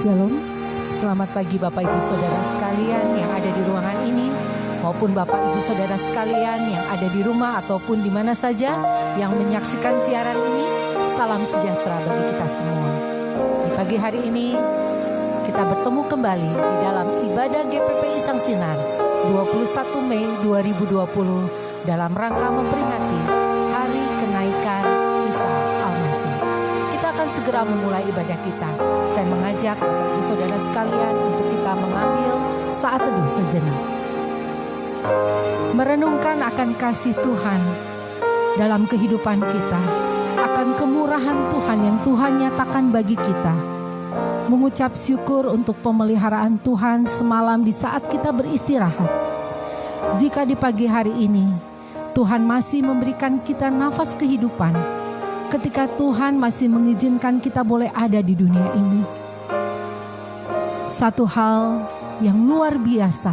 Shalom. Selamat pagi Bapak Ibu Saudara sekalian yang ada di ruangan ini, maupun Bapak Ibu Saudara sekalian yang ada di rumah ataupun di mana saja yang menyaksikan siaran ini. Salam sejahtera bagi kita semua. Di pagi hari ini kita bertemu kembali di dalam ibadah GPPI Sang Sinar 21 Mei 2020 dalam rangka memperingati Hari Kenaikan Isa Al-Masih. Kita akan segera memulai ibadah kita. Saya mengajak Bapak Ibu Saudara sekalian untuk kita mengambil saat teduh sejenak, merenungkan akan kasih Tuhan dalam kehidupan kita, akan kemurahan Tuhan yang Tuhan nyatakan bagi kita, mengucap syukur untuk pemeliharaan Tuhan semalam di saat kita beristirahat. Jika di pagi hari ini Tuhan masih memberikan kita nafas kehidupan, ketika Tuhan masih mengizinkan kita boleh ada di dunia ini, satu hal yang luar biasa,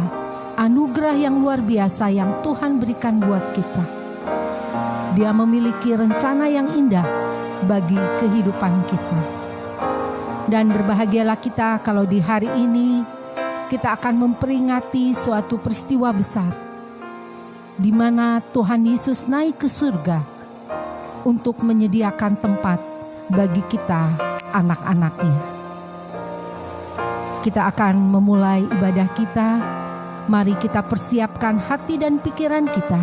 anugerah yang luar biasa yang Tuhan berikan buat kita. Dia memiliki rencana yang indah bagi kehidupan kita. Dan berbahagialah kita kalau di hari ini kita akan memperingati suatu peristiwa besar, di mana Tuhan Yesus naik ke surga untuk menyediakan tempat bagi kita anak-anaknya. Kita akan memulai ibadah kita. Mari kita persiapkan hati dan pikiran kita.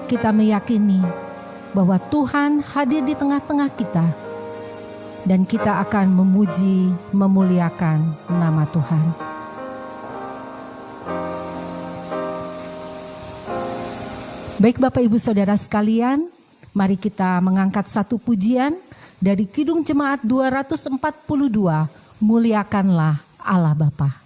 Kita meyakini bahwa Tuhan hadir di tengah-tengah kita, dan kita akan memuji, memuliakan nama Tuhan. Baik Bapak Ibu Saudara sekalian, mari kita mengangkat satu pujian dari Kidung Jemaat 242, Muliakanlah Allah Bapa.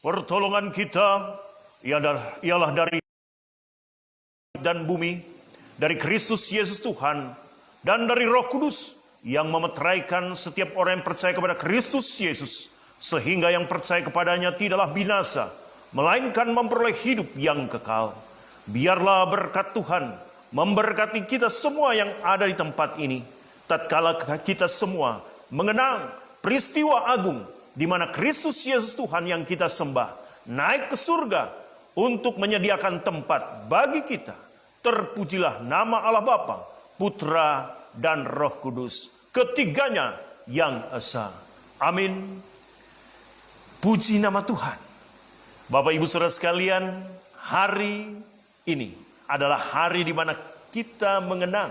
Pertolongan kita ialah dari dan bumi, dari Kristus Yesus Tuhan, dan dari Roh Kudus yang memeteraikan setiap orang yang percaya kepada Kristus Yesus, sehingga yang percaya kepadanya tidaklah binasa, melainkan memperoleh hidup yang kekal. Biarlah berkat Tuhan memberkati kita semua yang ada di tempat ini, tatkala kita semua mengenang peristiwa agung di mana Kristus Yesus Tuhan yang kita sembah naik ke surga untuk menyediakan tempat bagi kita. Terpujilah nama Allah Bapa, Putra, dan Roh Kudus, ketiganya yang esa. Amin. Puji nama Tuhan. Bapak Ibu Saudara sekalian, hari ini adalah hari di mana kita mengenang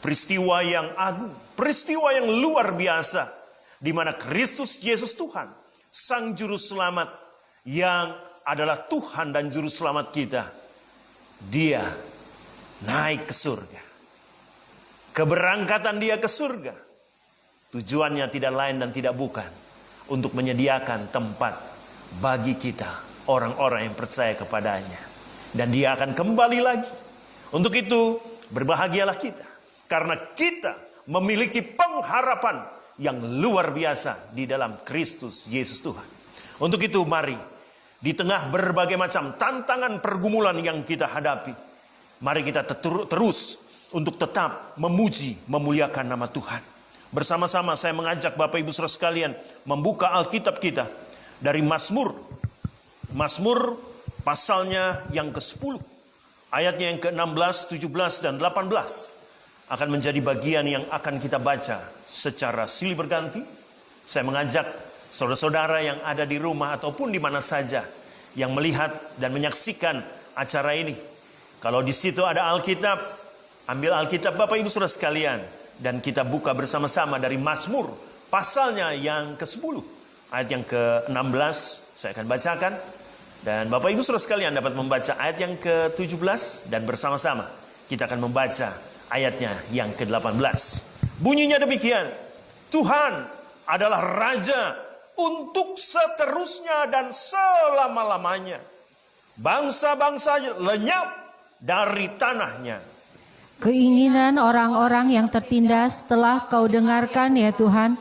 peristiwa yang agung, peristiwa yang luar biasa, di mana Kristus Yesus Tuhan, Sang Juru Selamat, yang adalah Tuhan dan Juru Selamat kita, Dia naik ke surga. Keberangkatan Dia ke surga, tujuannya tidak lain dan tidak bukan untuk menyediakan tempat bagi kita, orang-orang yang percaya kepadanya. Dan Dia akan kembali lagi. Untuk itu, berbahagialah kita, karena kita memiliki pengharapan yang luar biasa di dalam Kristus Yesus Tuhan. Untuk itu mari, di tengah berbagai macam tantangan pergumulan yang kita hadapi, mari kita terus untuk tetap memuji, memuliakan nama Tuhan. Bersama-sama saya mengajak Bapak Ibu Saudara sekalian membuka Alkitab kita dari Mazmur pasalnya yang ke-10, ayatnya yang ke-16, 17, dan 18 akan menjadi bagian yang akan kita baca secara silih berganti. Saya mengajak saudara-saudara yang ada di rumah ataupun di mana saja yang melihat dan menyaksikan acara ini. Kalau di situ ada Alkitab, ambil Alkitab Bapak Ibu Saudara sekalian dan kita buka bersama-sama dari Mazmur pasalnya yang ke-10, ayat yang ke-16 saya akan bacakan. Dan Bapak Ibu Saudara sekalian dapat membaca ayat yang ke-17 dan bersama-sama kita akan membaca ayatnya yang ke-18. Bunyinya demikian, Tuhan adalah Raja untuk seterusnya dan selama-lamanya. Bangsa-bangsa lenyap dari tanahnya. Keinginan orang-orang yang tertindas telah Kau dengarkan ya Tuhan.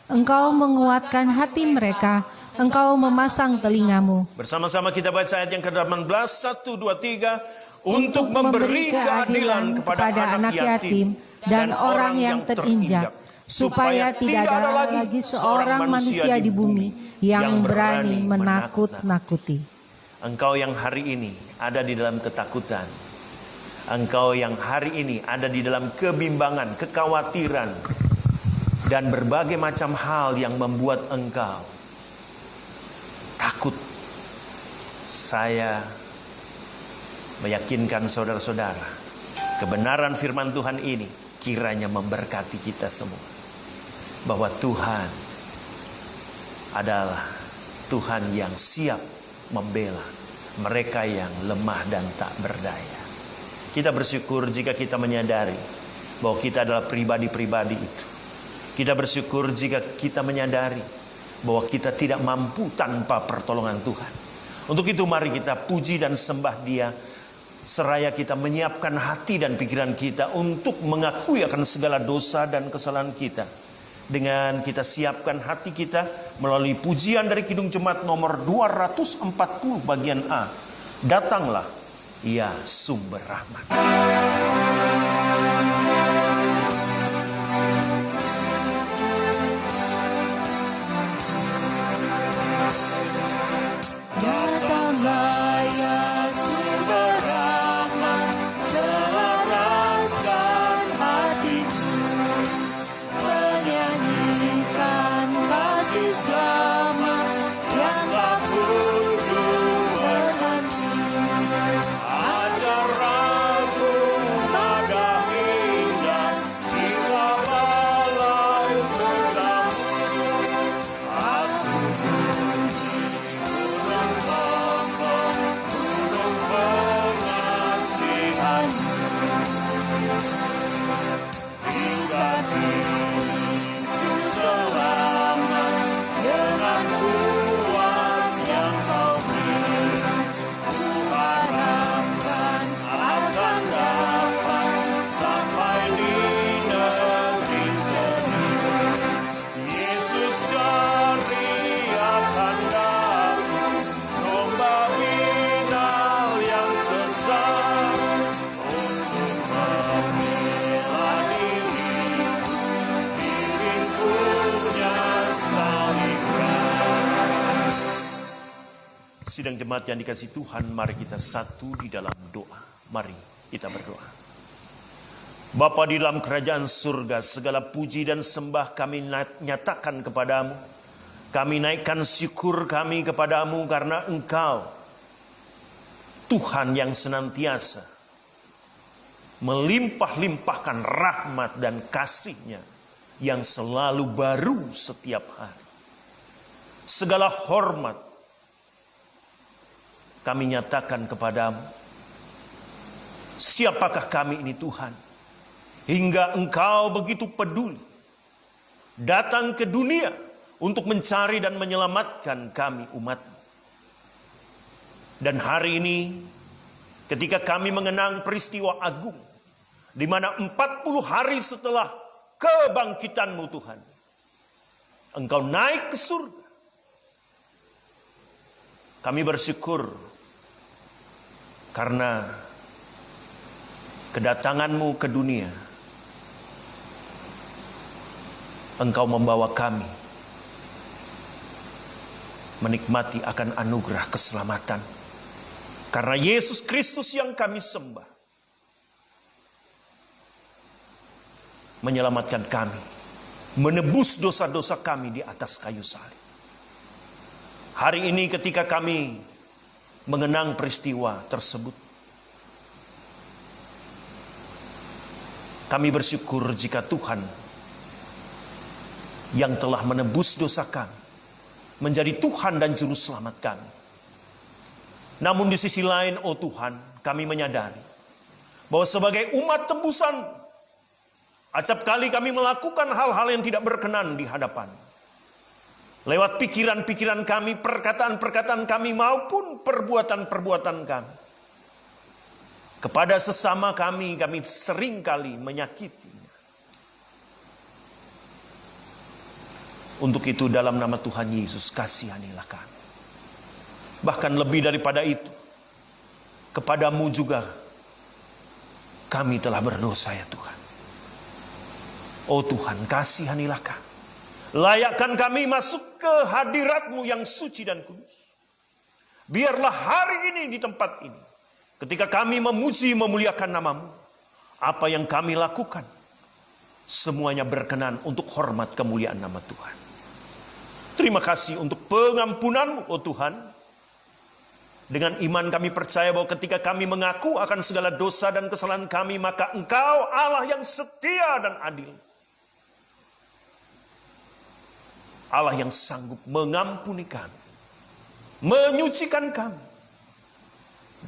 Engkau menguatkan hati mereka. Engkau memasang telingamu. Bersama-sama kita baca ayat yang ke-18, 1, 2, 3. Untuk memberi keadilan kepada anak yatim dan orang yang terinjak, supaya tidak ada lagi seorang manusia di bumi yang berani menakut-nakuti. Engkau yang hari ini ada di dalam ketakutan, engkau yang hari ini ada di dalam kebimbangan, kekhawatiran, dan berbagai macam hal yang membuat engkau takut. Saya meyakinkan saudara-saudara, kebenaran firman Tuhan ini kiranya memberkati kita semua. Bahwa Tuhan adalah Tuhan yang siap membela mereka yang lemah dan tak berdaya. Kita bersyukur jika kita menyadari bahwa kita adalah pribadi-pribadi itu. Kita bersyukur jika kita menyadari bahwa kita tidak mampu tanpa pertolongan Tuhan. Untuk itu mari kita puji dan sembah Dia, seraya kita menyiapkan hati dan pikiran kita untuk mengakui akan segala dosa dan kesalahan kita. Dengan kita siapkan hati kita melalui pujian dari Kidung Jemaat nomor 240 bagian A. Datanglah, ya sumber rahmat. Datanglah, ya sumber rahmat, selaraskan hatiku, menyanyikan kasih selamat yang tak kunjung berhenti. Ajar aku nada indah di balai surgamu. Aku puji gunung kokoh, gunung pengasihanmu. Hingga diriku selamat dengan kuat yang Kau beri. Ku harapkan akan dapat sampai di negeri sendiri. Yesus cari akan daku, domba binal yang sesat, untuk membela diriku salib keras. Sidang jemaat yang dikasihi Tuhan, mari kita satu di dalam doa. Mari kita berdoa. Bapa di dalam kerajaan surga, segala puji dan sembah kami nyatakan kepadamu. Kami naikkan syukur kami kepadamu karena Engkau Tuhan yang senantiasa melimpah-limpahkan rahmat dan kasih-Nya yang selalu baru setiap hari. Segala hormat kami nyatakan kepadamu. Siapakah kami ini Tuhan, hingga Engkau begitu peduli datang ke dunia untuk mencari dan menyelamatkan kami umat-Mu. Dan hari ini ketika kami mengenang peristiwa agung, di mana 40 hari setelah kebangkitan-Mu Tuhan, Engkau naik ke surga. Kami bersyukur karena kedatangan-Mu ke dunia, Engkau membawa kami menikmati akan anugerah keselamatan. Karena Yesus Kristus yang kami sembah menyelamatkan kami, menebus dosa-dosa kami di atas kayu salib. Hari ini ketika kami mengenang peristiwa tersebut, kami bersyukur jika Tuhan yang telah menebus dosa kami menjadi Tuhan dan Juru Selamat kami. Namun di sisi lain, oh Tuhan, kami menyadari bahwa sebagai umat tebusan, acap kali kami melakukan hal-hal yang tidak berkenan di hadapan. Lewat pikiran-pikiran kami, perkataan-perkataan kami, maupun perbuatan-perbuatan kami. Kepada sesama kami seringkali menyakiti. Untuk itu dalam nama Tuhan Yesus, kasihanilah kami. Bahkan lebih daripada itu, kepadamu juga kami telah berdosa ya Tuhan. Oh Tuhan, kasihanilah kami. Layakkan kami masuk ke hadirat-Mu yang suci dan kudus. Biarlah hari ini di tempat ini, ketika kami memuji memuliakan nama-Mu, apa yang kami lakukan, semuanya berkenan untuk hormat kemuliaan nama Tuhan. Terima kasih untuk pengampunan-Mu, oh Tuhan. Dengan iman kami percaya bahwa ketika kami mengaku akan segala dosa dan kesalahan kami, maka Engkau Allah yang setia dan adil. Allah yang sanggup mengampuni kami, menyucikan kami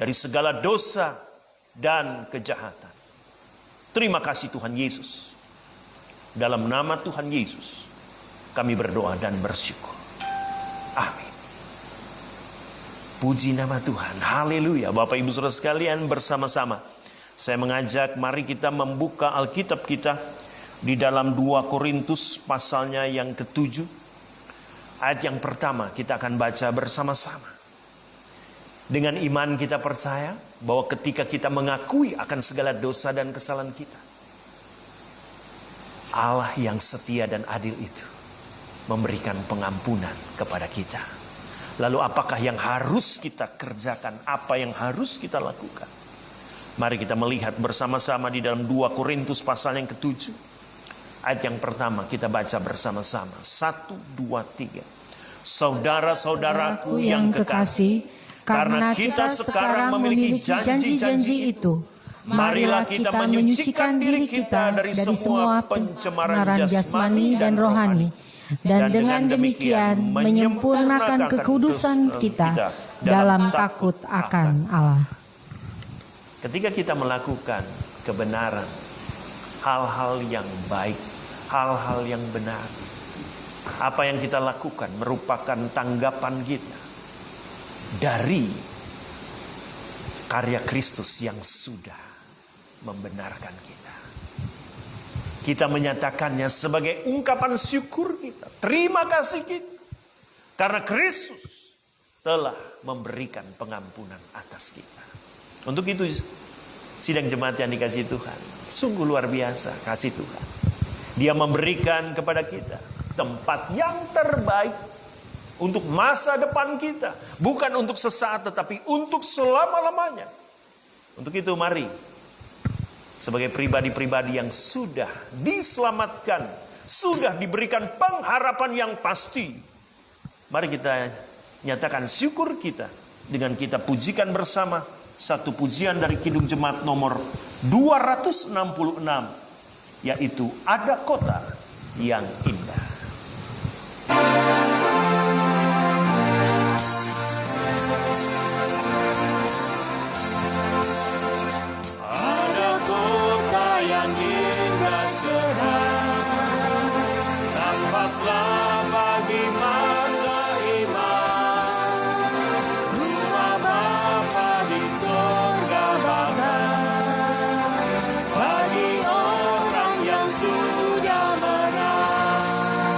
dari segala dosa dan kejahatan. Terima kasih Tuhan Yesus. Dalam nama Tuhan Yesus kami berdoa dan bersyukur. Amin. Puji nama Tuhan. Haleluya. Bapak Ibu Saudara sekalian, bersama-sama saya mengajak mari kita membuka Alkitab kita di dalam 2 Korintus pasalnya yang ke-7. Ayat yang pertama kita akan baca bersama-sama. Dengan iman kita percaya bahwa ketika kita mengakui akan segala dosa dan kesalahan kita, Allah yang setia dan adil itu memberikan pengampunan kepada kita. Lalu apakah yang harus kita kerjakan? Apa yang harus kita lakukan? Mari kita melihat bersama-sama di dalam 2 Korintus pasal yang ke-7. Ayat yang pertama kita baca bersama-sama. 1, 2, 3. Saudara-saudaraku yang kekasih, karena kita sekarang memiliki janji-janji itu, marilah kita menyucikan diri kita dari semua pencemaran jasmani dan rohani, dan dengan demikian menyempurnakan kekudusan kita dalam takut akan Allah. Ketika kita melakukan kebenaran, hal-hal yang baik, hal-hal yang benar, apa yang kita lakukan merupakan tanggapan kita dari karya Kristus yang sudah membenarkan kita. Kita menyatakannya sebagai ungkapan syukur kita, terima kasih kita, karena Kristus telah memberikan pengampunan atas kita. Untuk itu sidang jemaat yang dikasihi Tuhan, sungguh luar biasa kasih Tuhan. Dia memberikan kepada kita tempat yang terbaik untuk masa depan kita, bukan untuk sesaat tetapi untuk selama-lamanya. Untuk itu mari sebagai pribadi-pribadi yang sudah diselamatkan, sudah diberikan pengharapan yang pasti, mari kita nyatakan syukur kita dengan kita pujikan bersama satu pujian dari Kidung Jemaat nomor 266, yaitu Ada Kota yang Indah. Ada kota yang indah cerah, tampaklah bagi mata iman, rumah Bapa di surga Bapa, bagi orang yang sudah menang.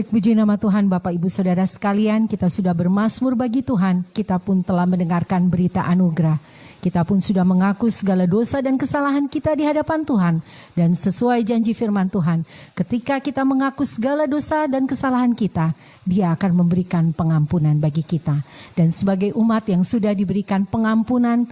Baik, puji nama Tuhan. Bapak Ibu Saudara sekalian, kita sudah bermazmur bagi Tuhan. Kita pun telah mendengarkan berita anugerah. Kita pun sudah mengaku segala dosa dan kesalahan kita di hadapan Tuhan. Dan sesuai janji firman Tuhan, ketika kita mengaku segala dosa dan kesalahan kita, Dia akan memberikan pengampunan bagi kita. Dan sebagai umat yang sudah diberikan pengampunan,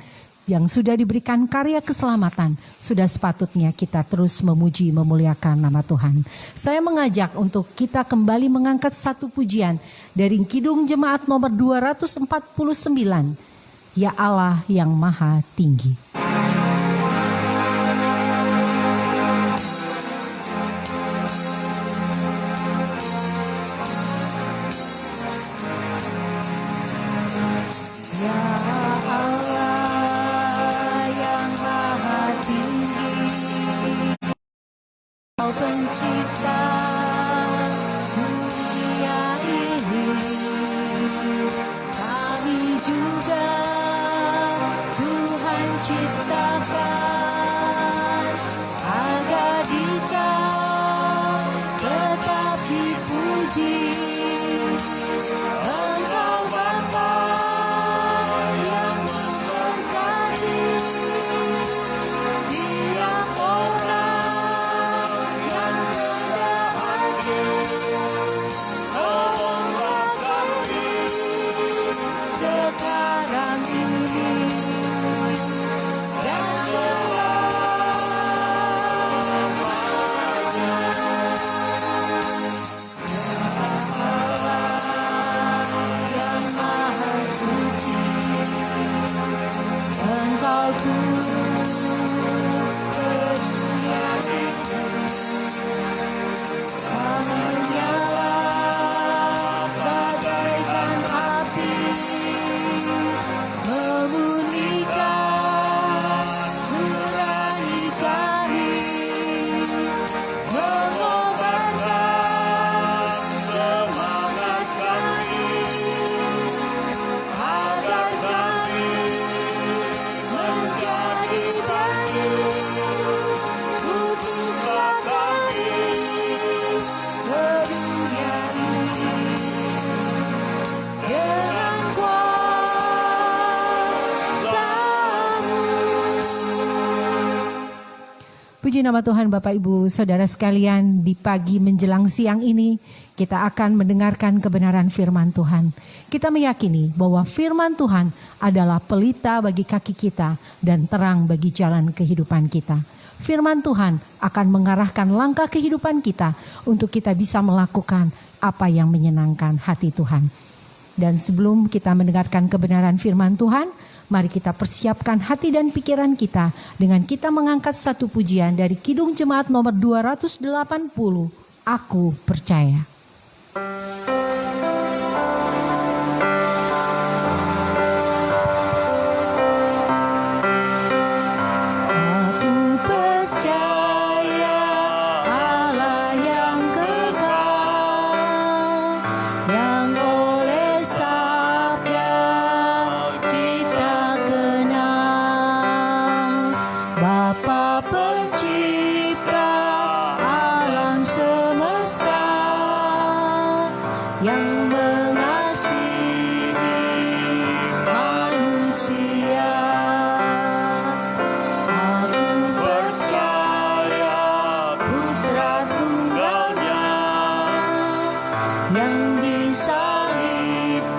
yang sudah diberikan karya keselamatan, sudah sepatutnya kita terus memuji, memuliakan nama Tuhan. Saya mengajak untuk kita kembali mengangkat satu pujian dari Kidung Jemaat nomor 249, Ya Allah yang Maha Tinggi. Pencipta dunia ini, kami juga Tuhan ciptakan agar Dikau tetap dipuji. Engkau Bapa yang memberkati tiap orang yang rendah hati. Tolonglah kami sekarang ini dan selamanya. Yang Maha Suci, Engkau turun ke dunia ini, menyala bagaikan api, memurnikan nurani kami, mengobarkan semangat kami, agar kami menjadi berani. Utuslah kami ke dunia ini dengan kuasa-Mu. Puji nama Tuhan. Bapak Ibu Saudara sekalian, di pagi menjelang siang ini kita akan mendengarkan kebenaran firman Tuhan. Kita meyakini bahwa firman Tuhan adalah pelita bagi kaki kita dan terang bagi jalan kehidupan kita. Firman Tuhan akan mengarahkan langkah kehidupan kita untuk kita bisa melakukan apa yang menyenangkan hati Tuhan. Dan sebelum kita mendengarkan kebenaran firman Tuhan, mari kita persiapkan hati dan pikiran kita dengan kita mengangkat satu pujian dari Kidung Jemaat nomor 280, Aku Percaya. Aku percaya Allah yang kekal, yang oleh sabda kita kenal, Bapa Pencipta alam semesta, yang mengasihi manusia. Aku percaya Putra Tunggalnya yang disalibkan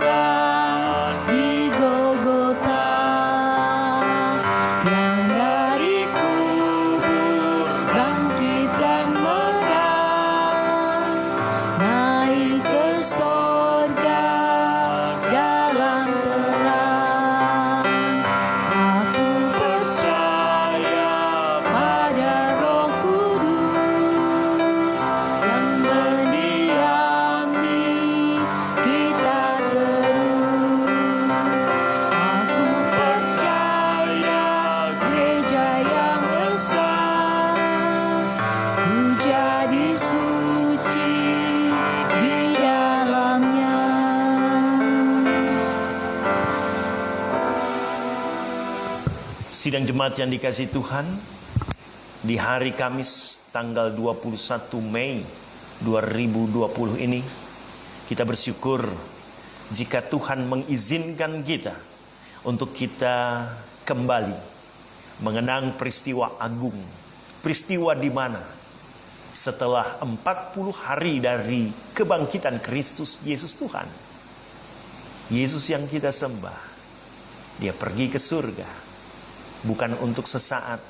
di Golgota, yang dari kubur bangkit dan menang, naik ke sorga dalam terang. Aku percaya pada Roh Kudus yang mendiami kita terus. Aku percaya gereja yang besar, ku jadi suci di dalamnya. Sidang jemaat yang dikasihi Tuhan, di hari Kamis tanggal 21 Mei 2020 ini, kita bersyukur jika Tuhan mengizinkan kita untuk kita kembali mengenang peristiwa agung. Peristiwa di mana setelah 40 hari dari kebangkitan Kristus Yesus Tuhan, Yesus yang kita sembah, dia pergi ke surga, bukan untuk sesaat,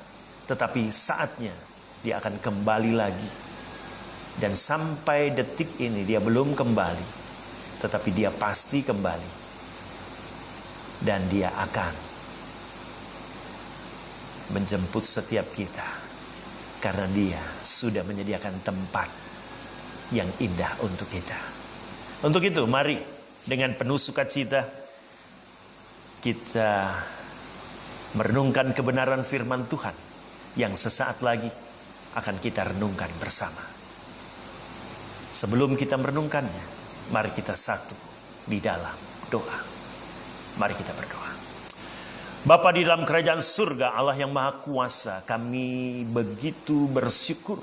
tetapi saatnya dia akan kembali lagi. Dan sampai detik ini dia belum kembali, tetapi dia pasti kembali. Dan dia akan menjemput setiap kita, karena dia sudah menyediakan tempat yang indah untuk kita. Untuk itu mari dengan penuh sukacita kita merenungkan kebenaran firman Tuhan yang sesaat lagi akan kita renungkan bersama. Sebelum kita merenungkannya, mari kita satu di dalam doa. Mari kita berdoa. Bapa di dalam kerajaan surga, Allah yang Maha Kuasa, kami begitu bersyukur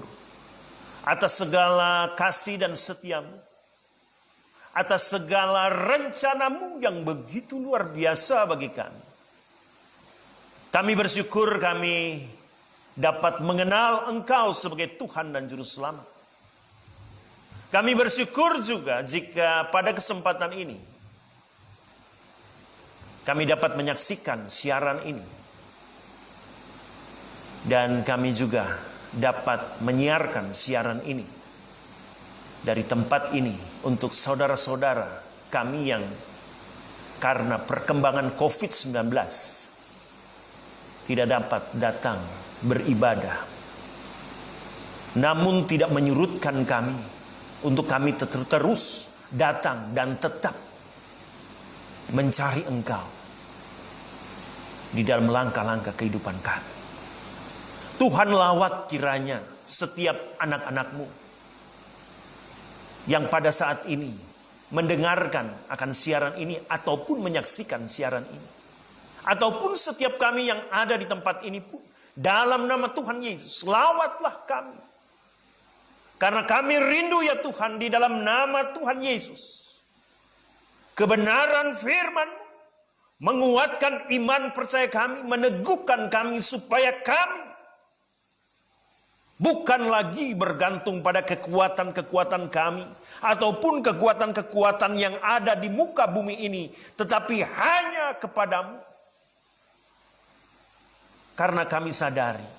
atas segala kasih dan setiamu, atas segala rencanamu yang begitu luar biasa bagi kami. Kami bersyukur kami dapat mengenal Engkau sebagai Tuhan dan Juru Selamat. Kami bersyukur juga jika pada kesempatan ini kami dapat menyaksikan siaran ini. Dan kami juga dapat menyiarkan siaran ini dari tempat ini untuk saudara-saudara kami yang karena perkembangan COVID-19 tidak dapat datang beribadah. Namun tidak menyurutkan kami untuk kami terus datang dan tetap mencari Engkau di dalam langkah-langkah kehidupan kami. Tuhan, lawat kiranya setiap anak-anak-Mu yang pada saat ini mendengarkan akan siaran ini ataupun menyaksikan siaran ini. Ataupun setiap kami yang ada di tempat ini pun, dalam nama Tuhan Yesus, lawatlah kami. Karena kami rindu ya Tuhan, di dalam nama Tuhan Yesus, kebenaran firman menguatkan iman percaya kami, meneguhkan kami supaya kami bukan lagi bergantung pada kekuatan-kekuatan kami ataupun kekuatan-kekuatan yang ada di muka bumi ini, tetapi hanya kepadamu. Karena kami sadari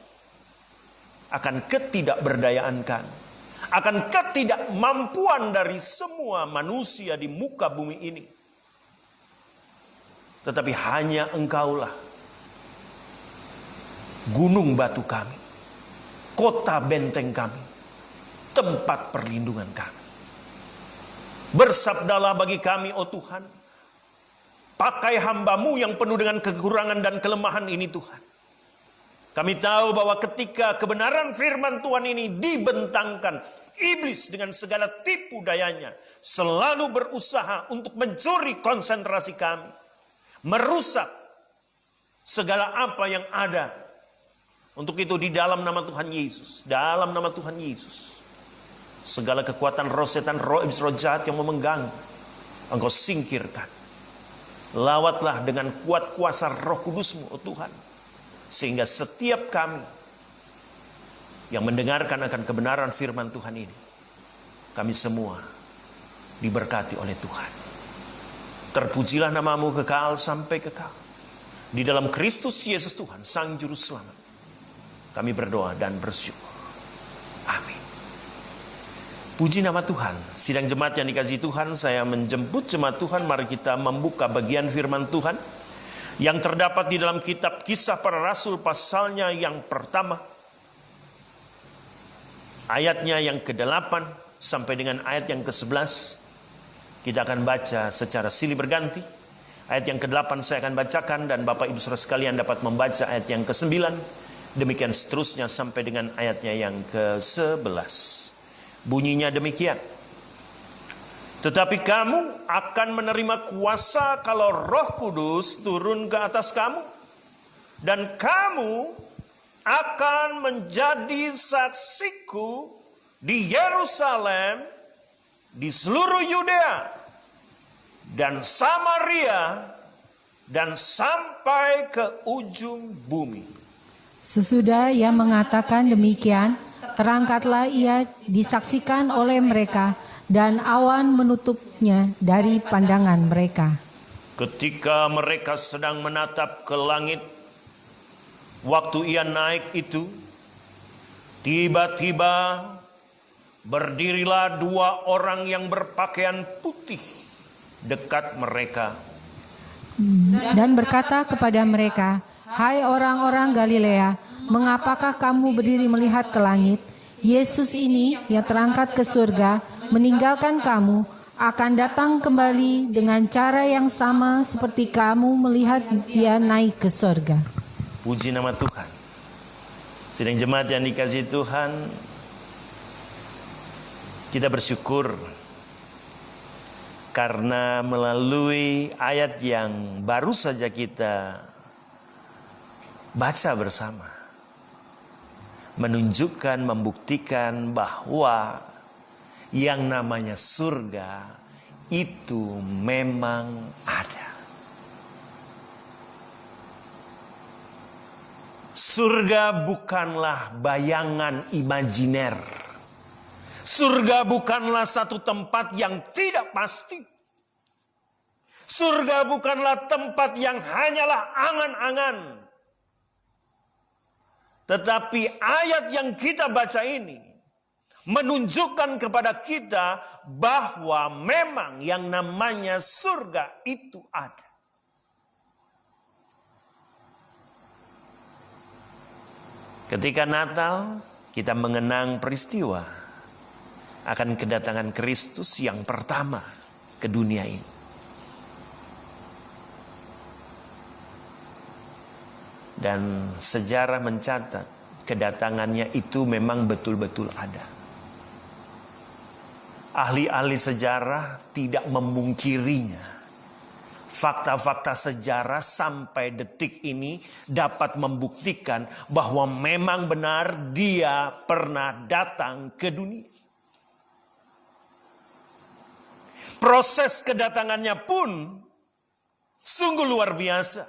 akan ketidakberdayaan kami, akan ketidakmampuan dari semua manusia di muka bumi ini. Tetapi hanya Engkaulah gunung batu kami, kota benteng kami, tempat perlindungan kami. Bersabdalah bagi kami, oh Tuhan, pakai hamba-Mu yang penuh dengan kekurangan dan kelemahan ini Tuhan. Kami tahu bahwa ketika kebenaran firman Tuhan ini dibentangkan, iblis dengan segala tipu dayanya selalu berusaha untuk mencuri konsentrasi kami, merusak segala apa yang ada. Untuk itu di dalam nama Tuhan Yesus, dalam nama Tuhan Yesus, segala kekuatan roh setan, roh iblis, roh jahat yang memengganggu, Engkau singkirkan. Lawatlah dengan kuat kuasa Roh Kudus-Mu, oh Tuhan, sehingga setiap kami yang mendengarkan akan kebenaran firman Tuhan ini, kami semua diberkati oleh Tuhan. Terpujilah nama-Mu kekal sampai kekal. Di dalam Kristus Yesus Tuhan, Sang Juru Selamat, kami berdoa dan bersyukur. Amin. Puji nama Tuhan. Sidang jemaat yang dikasihi Tuhan, saya menjemput jemaat Tuhan, mari kita membuka bagian firman Tuhan yang terdapat di dalam kitab Kisah Para Rasul pasalnya yang pertama, ayatnya yang ke-8 sampai dengan ayat yang ke-11. Kita akan baca secara silih berganti. Ayat yang ke-8 saya akan bacakan dan Bapak Ibu Saudara sekalian dapat membaca ayat yang ke-9. Demikian seterusnya sampai dengan ayatnya yang ke-11. Bunyinya demikian. Tetapi kamu akan menerima kuasa kalau Roh Kudus turun ke atas kamu. Dan kamu akan menjadi saksiku di Yerusalem, di seluruh Yudea dan Samaria, dan sampai ke ujung bumi. Sesudah ia mengatakan demikian, terangkatlah ia disaksikan oleh mereka, dan awan menutupnya dari pandangan mereka. Ketika mereka sedang menatap ke langit, waktu ia naik itu, tiba-tiba berdirilah dua orang yang berpakaian putih dekat mereka. Dan berkata kepada mereka, "Hai orang-orang Galilea, mengapakah kamu berdiri melihat ke langit? Yesus ini yang terangkat ke surga, meninggalkan kamu, akan datang kembali dengan cara yang sama seperti kamu melihat dia naik ke surga." Puji nama Tuhan. Sidang jemaat yang dikasihi Tuhan, kita bersyukur karena melalui ayat yang baru saja kita baca bersama, menunjukkan, membuktikan bahwa yang namanya surga itu memang ada. Surga bukanlah bayangan imajiner. Surga bukanlah satu tempat yang tidak pasti. Surga bukanlah tempat yang hanyalah angan-angan. Tetapi ayat yang kita baca ini menunjukkan kepada kita bahwa memang yang namanya surga itu ada. Ketika Natal, kita mengenang peristiwa akan kedatangan Kristus yang pertama ke dunia ini. Dan sejarah mencatat kedatangannya itu memang betul-betul ada. Ahli-ahli sejarah tidak memungkirinya. Fakta-fakta sejarah sampai detik ini dapat membuktikan bahwa memang benar dia pernah datang ke dunia. Proses kedatangannya pun sungguh luar biasa.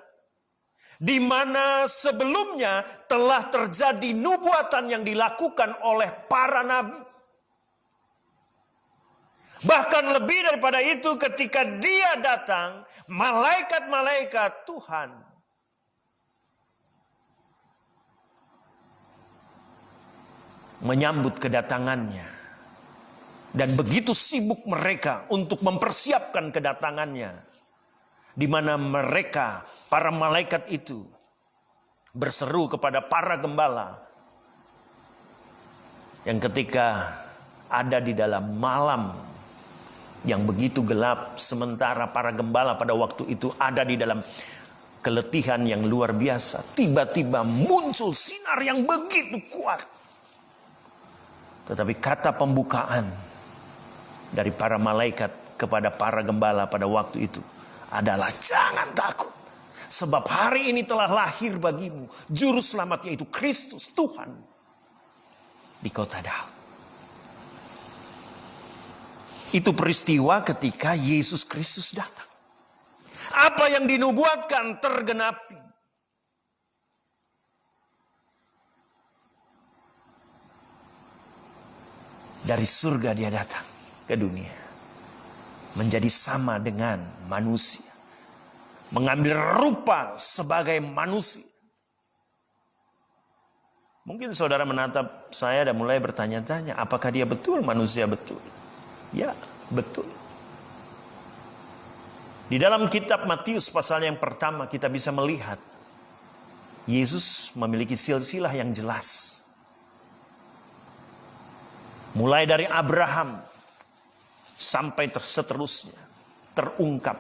Di mana sebelumnya telah terjadi nubuatan yang dilakukan oleh para nabi. Bahkan lebih daripada itu, ketika dia datang, malaikat-malaikat Tuhan menyambut kedatangannya. Dan begitu sibuk mereka untuk mempersiapkan kedatangannya, di mana mereka, para malaikat itu, berseru kepada para gembala yang ketika ada di dalam malam yang begitu gelap, sementara para gembala pada waktu itu ada di dalam keletihan yang luar biasa, tiba-tiba muncul sinar yang begitu kuat. Tetapi kata pembukaan dari para malaikat kepada para gembala pada waktu itu adalah, "Jangan takut, sebab hari ini telah lahir bagimu juru selamat, yaitu Kristus Tuhan di kota Daud." Itu peristiwa ketika Yesus Kristus datang. Apa yang dinubuatkan tergenapi. Dari surga dia datang ke dunia, menjadi sama dengan manusia, mengambil rupa sebagai manusia. Mungkin saudara menatap saya dan mulai bertanya-tanya, apakah dia betul manusia betul? Ya, betul. Di dalam kitab Matius pasal yang pertama kita bisa melihat Yesus memiliki silsilah yang jelas. Mulai dari Abraham sampai seterusnya terungkap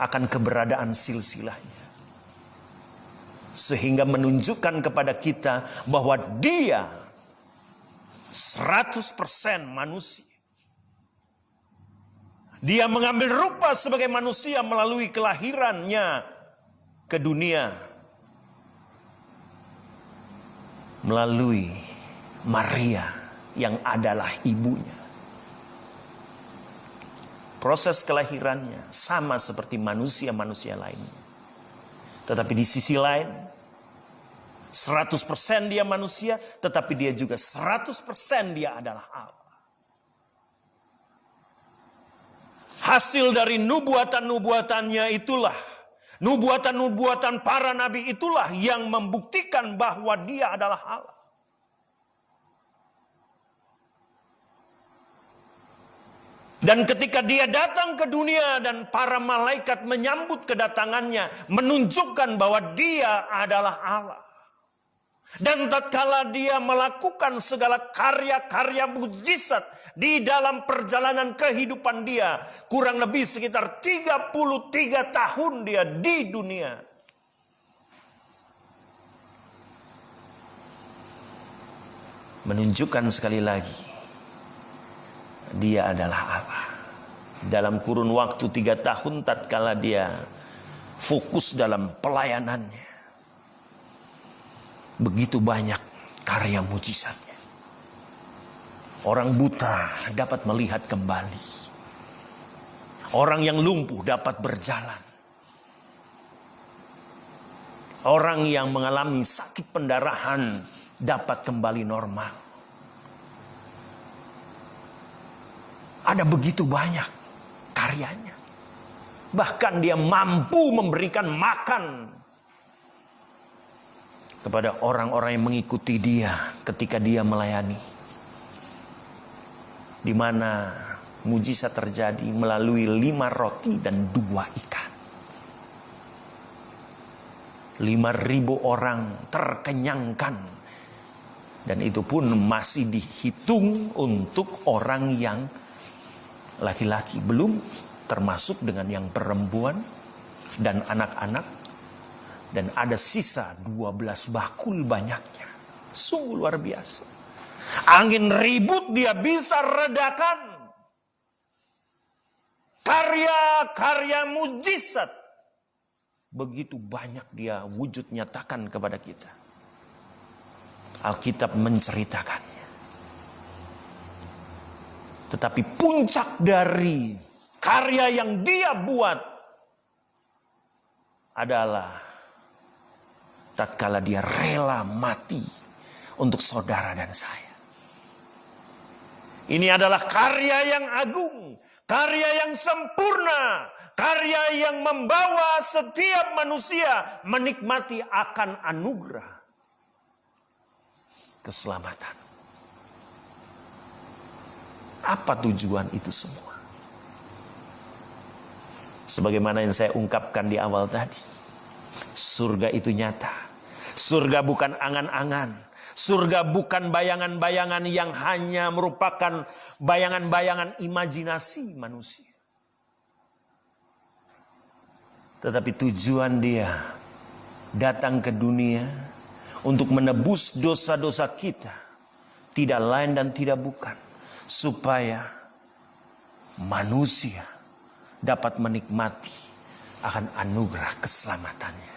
akan keberadaan silsilahnya. Sehingga menunjukkan kepada kita bahwa dia 100% manusia. Dia mengambil rupa sebagai manusia melalui kelahirannya ke dunia, melalui Maria yang adalah ibunya. Proses kelahirannya sama seperti manusia-manusia lainnya. Tetapi di sisi lain, 100% dia manusia, tetapi dia juga 100% dia adalah Allah. Hasil dari nubuatan-nubuatannya itulah, nubuatan-nubuatan para nabi itulah yang membuktikan bahwa dia adalah Allah. Dan ketika dia datang ke dunia dan para malaikat menyambut kedatangannya, menunjukkan bahwa dia adalah Allah. Dan tatkala dia melakukan segala karya-karya mujizat di dalam perjalanan kehidupan dia, kurang lebih sekitar 33 tahun dia di dunia. Menunjukkan sekali lagi, dia adalah Allah. Dalam kurun waktu 3 tahun tatkala dia fokus dalam pelayanannya, begitu banyak karya mujizatnya. Orang buta dapat melihat kembali. Orang yang lumpuh dapat berjalan. Orang yang mengalami sakit pendarahan dapat kembali normal. Ada begitu banyak karyanya. Bahkan dia mampu memberikan makan kepada orang-orang yang mengikuti dia ketika dia melayani. Di mana mujizat terjadi melalui 5 roti dan 2 ikan. 5.000 orang terkenyangkan. Dan itu pun masih dihitung untuk orang yang laki-laki, belum termasuk dengan yang perempuan dan anak-anak. Dan ada sisa 12 bakul banyaknya. Sungguh luar biasa. Angin ribut dia bisa redakan. Karya-karya mujizat begitu banyak dia wujud nyatakan kepada kita. Alkitab menceritakannya. Tetapi puncak dari karya yang dia buat adalah tatkala dia rela mati untuk saudara dan saya. Ini adalah karya yang agung, karya yang sempurna, karya yang membawa setiap manusia menikmati akan anugerah keselamatan. Apa tujuan itu semua? Sebagaimana yang saya ungkapkan di awal tadi, surga itu nyata. Surga bukan angan-angan. Surga bukan bayangan-bayangan yang hanya merupakan bayangan-bayangan imajinasi manusia. Tetapi tujuan dia datang ke dunia untuk menebus dosa-dosa kita. Tidak lain dan tidak bukan. Supaya manusia dapat menikmati akan anugerah keselamatannya.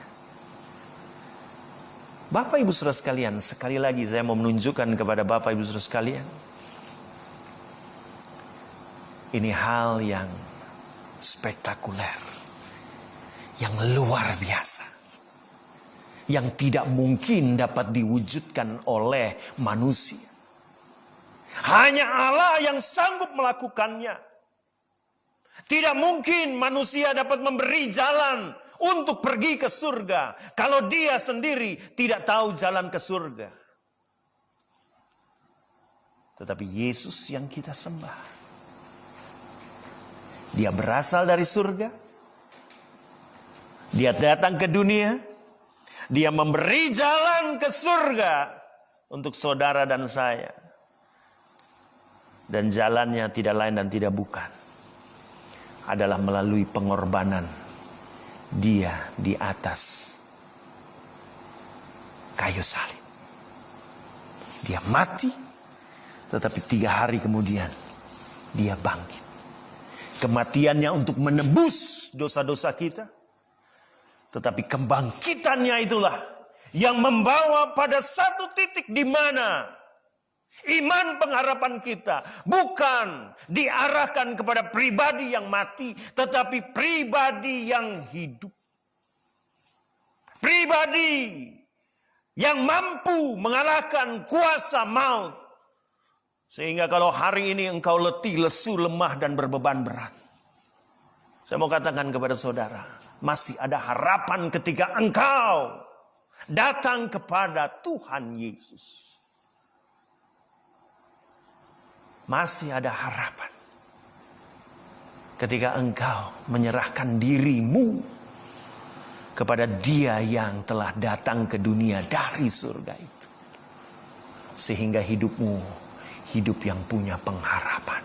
Bapak Ibu Saudara sekalian, sekali lagi saya mau menunjukkan kepada Bapak Ibu Saudara sekalian, ini hal yang spektakuler, yang luar biasa, yang tidak mungkin dapat diwujudkan oleh manusia. Hanya Allah yang sanggup melakukannya. Tidak mungkin manusia dapat memberi jalan untuk pergi ke surga kalau dia sendiri tidak tahu jalan ke surga. Tetapi Yesus yang kita sembah, dia berasal dari surga. Dia datang ke dunia. Dia memberi jalan ke surga untuk saudara dan saya. Dan jalannya tidak lain dan tidak bukan adalah melalui pengorbanan dia di atas kayu salib. Dia mati, tetapi 3 hari kemudian dia bangkit. Kematiannya untuk menebus dosa-dosa kita, tetapi kebangkitannya itulah yang membawa pada satu titik di mana Iman pengharapan kita bukan diarahkan kepada pribadi yang mati, tetapi pribadi yang hidup. Pribadi yang mampu mengalahkan kuasa maut. Sehingga kalau hari ini engkau letih, lesu, lemah, dan berbeban berat, saya mau katakan kepada saudara, masih ada harapan ketika engkau datang kepada Tuhan Yesus. Masih ada harapan ketika engkau menyerahkan dirimu kepada Dia yang telah datang ke dunia dari surga itu. Sehingga hidupmu hidup yang punya pengharapan.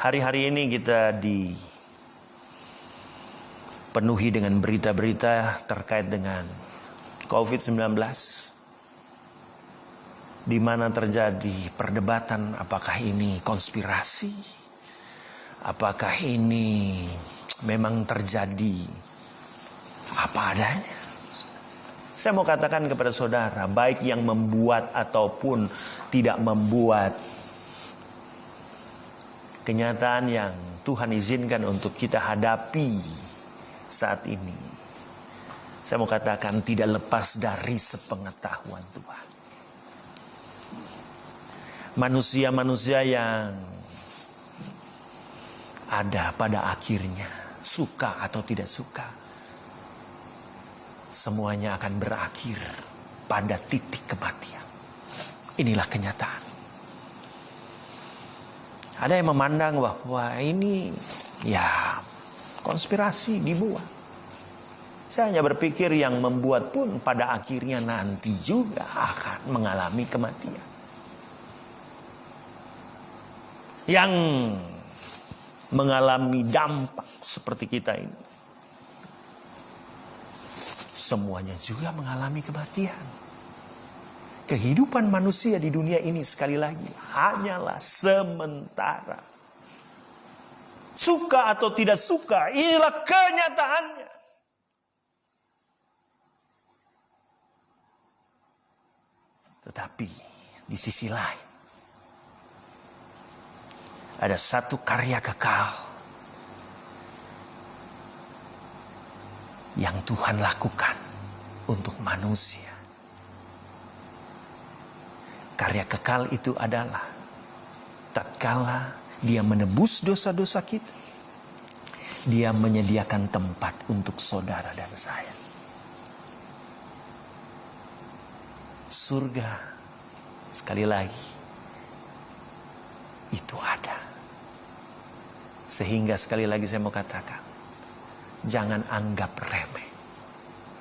Hari-hari ini kita dipenuhi dengan berita-berita terkait dengan COVID-19, di mana terjadi perdebatan apakah ini konspirasi, apakah ini memang terjadi apa adanya. Saya mau katakan kepada saudara, baik yang membuat ataupun tidak membuat, kenyataan yang Tuhan izinkan untuk kita hadapi saat ini, saya mau katakan tidak lepas dari sepengetahuan Tuhan. Manusia-manusia yang ada pada akhirnya, suka atau tidak suka, semuanya akan berakhir pada titik kematian. Inilah kenyataan. Ada yang memandang bahwa ini ya konspirasi dibuat. Saya hanya berpikir yang membuat pun pada akhirnya nanti juga akan mengalami kematian. Yang mengalami dampak seperti kita ini, semuanya juga mengalami kematian. Kehidupan manusia di dunia ini sekali lagi hanyalah sementara. Suka atau tidak suka, inilah kenyataannya. Tetapi di sisi lain, ada satu karya kekal yang Tuhan lakukan untuk manusia. Karya kekal itu adalah tatkala Dia menebus dosa-dosa kita, Dia menyediakan tempat untuk saudara dan saya. Surga, sekali lagi, itu ada. Sehingga sekali lagi saya mau katakan, jangan anggap remeh.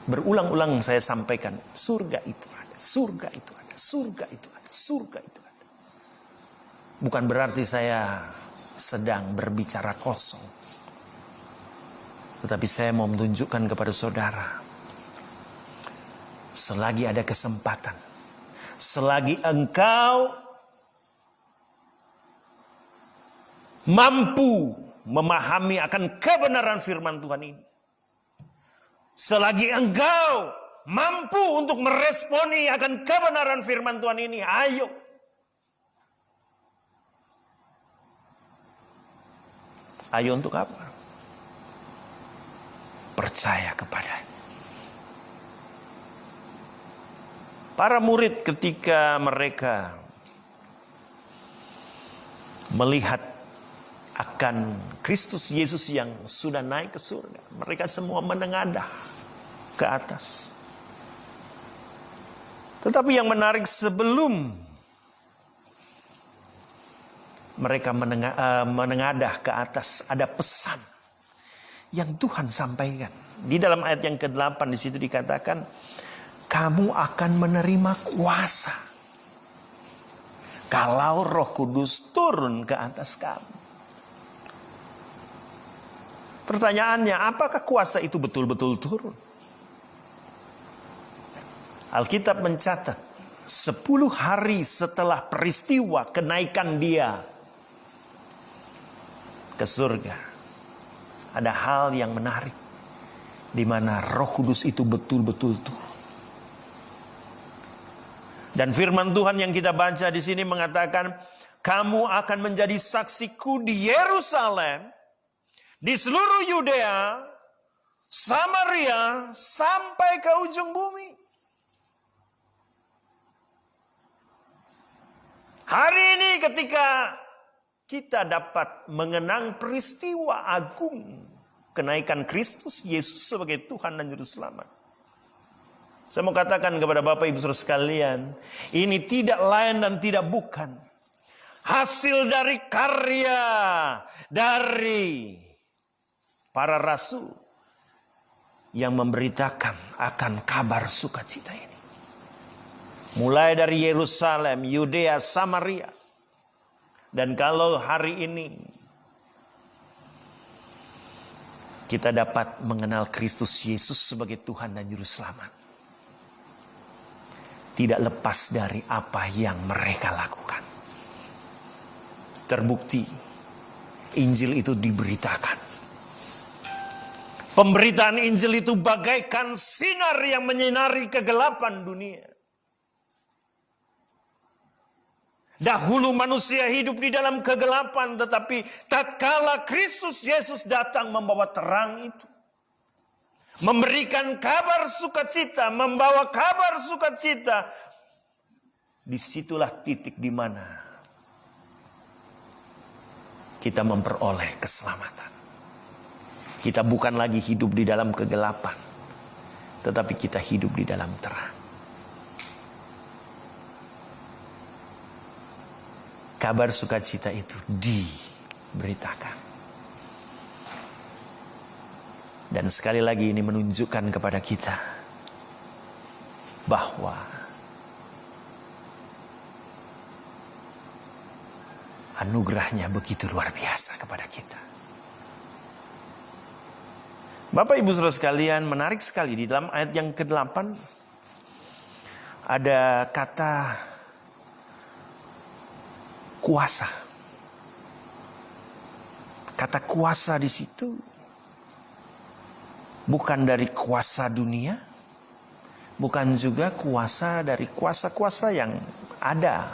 Berulang-ulang saya sampaikan, surga itu ada, surga itu ada, surga itu ada, surga itu ada. Bukan berarti saya sedang berbicara kosong. Tetapi saya mau menunjukkan kepada saudara, selagi ada kesempatan, selagi engkau mampu memahami akan kebenaran firman Tuhan ini, selagi engkau mampu untuk meresponi akan kebenaran firman Tuhan ini, ayo. Ayo untuk apa? Percaya kepadanya. Para murid ketika mereka melihat akan Kristus Yesus yang sudah naik ke surga, mereka semua menengadah ke atas. Tetapi yang menarik, sebelum mereka menengadah ke atas, ada pesan yang Tuhan sampaikan. Di dalam ayat yang ke-8 di situ dikatakan, kamu akan menerima kuasa kalau Roh Kudus turun ke atas kamu. Pertanyaannya, apakah kuasa itu betul-betul turun? Alkitab mencatat 10 hari setelah peristiwa kenaikan Dia ke surga, ada hal yang menarik di mana Roh Kudus itu betul-betul turun. Dan firman Tuhan yang kita baca di sini mengatakan, kamu akan menjadi saksiku di Yerusalem, di seluruh Yudea, Samaria, sampai ke ujung bumi. Hari ini ketika kita dapat mengenang peristiwa agung kenaikan Kristus Yesus sebagai Tuhan dan Juru Selamat, saya mau katakan kepada Bapak Ibu Saudara sekalian, ini tidak lain dan tidak bukan hasil dari karya dari para rasul yang memberitakan akan kabar sukacita ini. Mulai dari Yerusalem, Yudea, Samaria. Dan kalau hari ini kita dapat mengenal Kristus Yesus sebagai Tuhan dan Juru Selamat, tidak lepas dari apa yang mereka lakukan. Terbukti Injil itu diberitakan. Pemberitaan Injil itu bagaikan sinar yang menyinari kegelapan dunia. Dahulu manusia hidup di dalam kegelapan, tetapi tatkala Kristus Yesus datang membawa terang itu, memberikan kabar sukacita, membawa kabar sukacita, disitulah titik di mana kita memperoleh keselamatan. Kita bukan lagi hidup di dalam kegelapan, tetapi kita hidup di dalam terang. Kabar sukacita itu diberitakan. Dan sekali lagi ini menunjukkan kepada kita bahwa anugerahnya begitu luar biasa kepada kita. Bapak Ibu Saudara sekalian, menarik sekali di dalam ayat yang ke-8 ada kata kuasa. Kata kuasa di situ bukan dari kuasa dunia, bukan juga kuasa dari kuasa-kuasa yang ada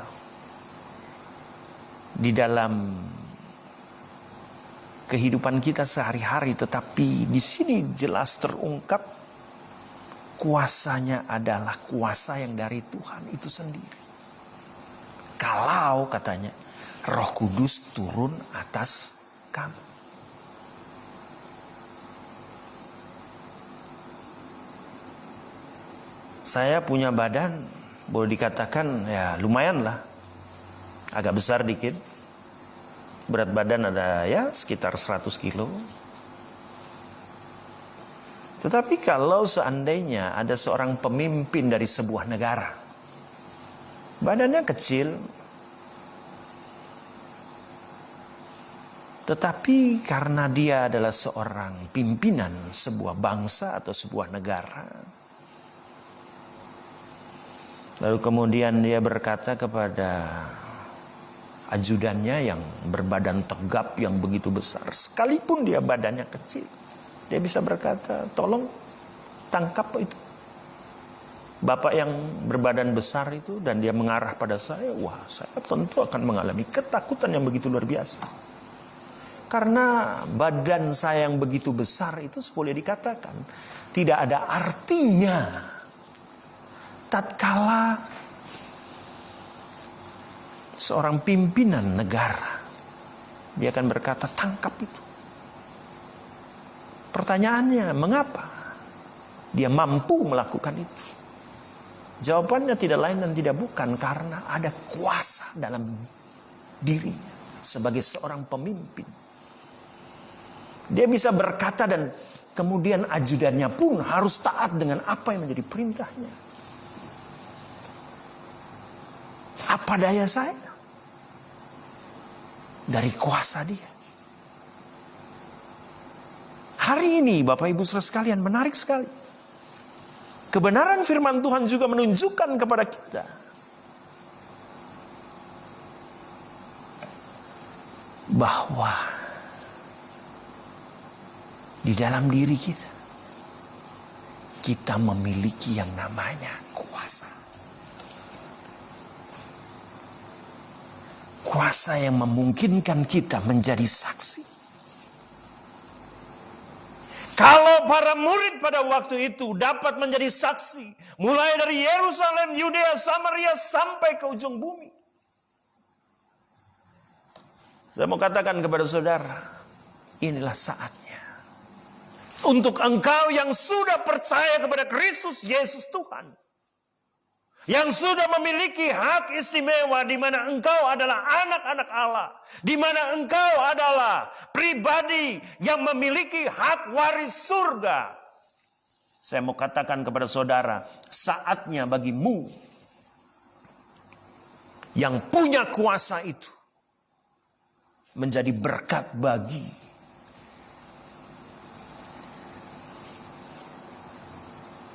di dalam kehidupan kita sehari-hari, tetapi di sini jelas terungkap kuasanya adalah kuasa yang dari Tuhan itu sendiri. Kalau katanya Roh Kudus turun atas kamu. Saya punya badan, boleh dikatakan ya lumayan lah. Agak besar dikit. Berat badan ada ya sekitar 100 kilo. Tetapi kalau seandainya ada seorang pemimpin dari sebuah negara, badannya kecil, tetapi karena dia adalah seorang pimpinan sebuah bangsa atau sebuah negara, lalu kemudian dia berkata kepada ajudannya yang berbadan tegap yang begitu besar, sekalipun dia badannya kecil, dia bisa berkata, tolong tangkap itu bapak yang berbadan besar itu, dan dia mengarah pada saya. Wah, saya tentu akan mengalami ketakutan yang begitu luar biasa. Karena badan saya yang begitu besar itu boleh dikatakan tidak ada artinya tatkala seorang pimpinan negara dia akan berkata tangkap itu. Pertanyaannya, mengapa dia mampu melakukan itu? Jawabannya tidak lain dan tidak bukan karena ada kuasa dalam dirinya sebagai seorang pemimpin. Dia bisa berkata dan kemudian ajudannya pun harus taat dengan apa yang menjadi perintahnya. Apa daya saya? Dari kuasa dia. Hari ini Bapak Ibu Saudara sekalian, menarik sekali. Kebenaran firman Tuhan juga menunjukkan kepada kita bahwa di dalam diri kita memiliki yang namanya kuasa. Kuasa yang memungkinkan kita menjadi saksi. Kalau para murid pada waktu itu dapat menjadi saksi, mulai dari Yerusalem, Yudea, Samaria sampai ke ujung bumi. Saya mau katakan kepada saudara, inilah saatnya untuk engkau yang sudah percaya kepada Kristus Yesus Tuhan, yang sudah memiliki hak istimewa di mana engkau adalah anak-anak Allah, di mana engkau adalah pribadi yang memiliki hak waris surga. Saya mau katakan kepada saudara, saatnya bagimu yang punya kuasa itu menjadi berkat bagi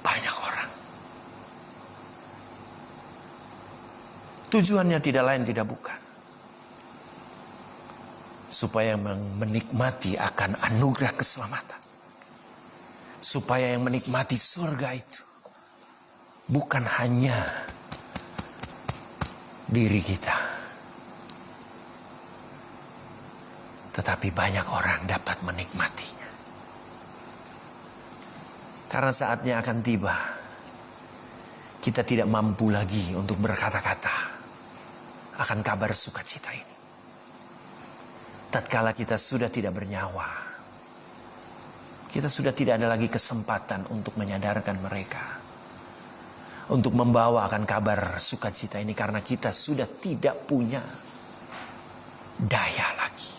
banyak orang. Tujuannya tidak lain tidak bukan supaya menikmati akan anugerah keselamatan, supaya yang menikmati surga itu bukan hanya diri kita, tetapi banyak orang dapat menikmatinya. Karena saatnya akan tiba, kita tidak mampu lagi untuk berkata-kata akan kabar sukacita ini. Tatkala kita sudah tidak bernyawa, kita sudah tidak ada lagi kesempatan untuk menyadarkan mereka, untuk membawa akan kabar sukacita ini, karena kita sudah tidak punya daya lagi.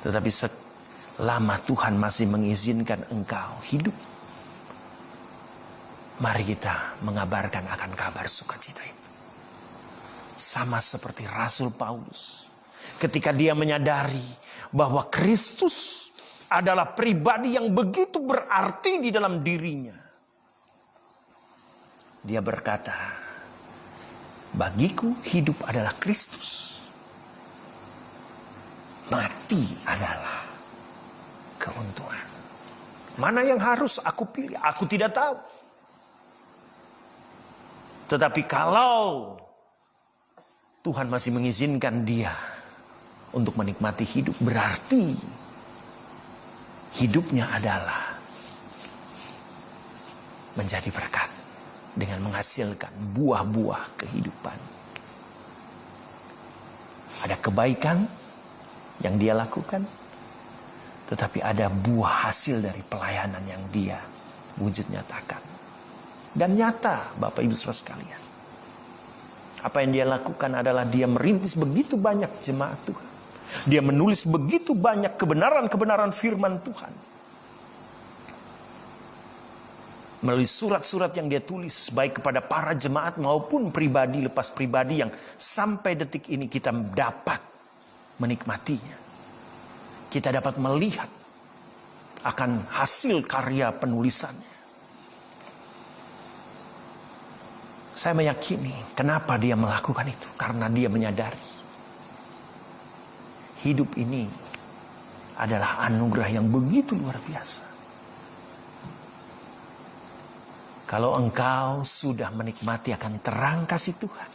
Tetapi selama Tuhan masih mengizinkan engkau hidup, mari kita mengabarkan akan kabar sukacita itu. Sama seperti Rasul Paulus, ketika dia menyadari bahwa Kristus adalah pribadi yang begitu berarti di dalam dirinya, dia berkata, bagiku hidup adalah Kristus, mati adalah keuntungan. Mana yang harus aku pilih? Aku tidak tahu. Tetapi kalau Tuhan masih mengizinkan dia untuk menikmati hidup, berarti hidupnya adalah menjadi berkat dengan menghasilkan buah-buah kehidupan. Ada kebaikan yang dia lakukan, tetapi ada buah hasil dari pelayanan yang dia wujud nyatakan. Dan nyata, Bapak Ibu Saudara sekalian, apa yang dia lakukan adalah dia merintis begitu banyak jemaat Tuhan. Dia menulis begitu banyak kebenaran-kebenaran firman Tuhan. Melalui surat-surat yang dia tulis, baik kepada para jemaat maupun pribadi lepas pribadi, yang sampai detik ini kita dapat menikmatinya. Kita dapat melihat akan hasil karya penulisannya. Saya meyakini kenapa dia melakukan itu. Karena dia menyadari hidup ini adalah anugerah yang begitu luar biasa. Kalau engkau sudah menikmati akan terang kasih Tuhan,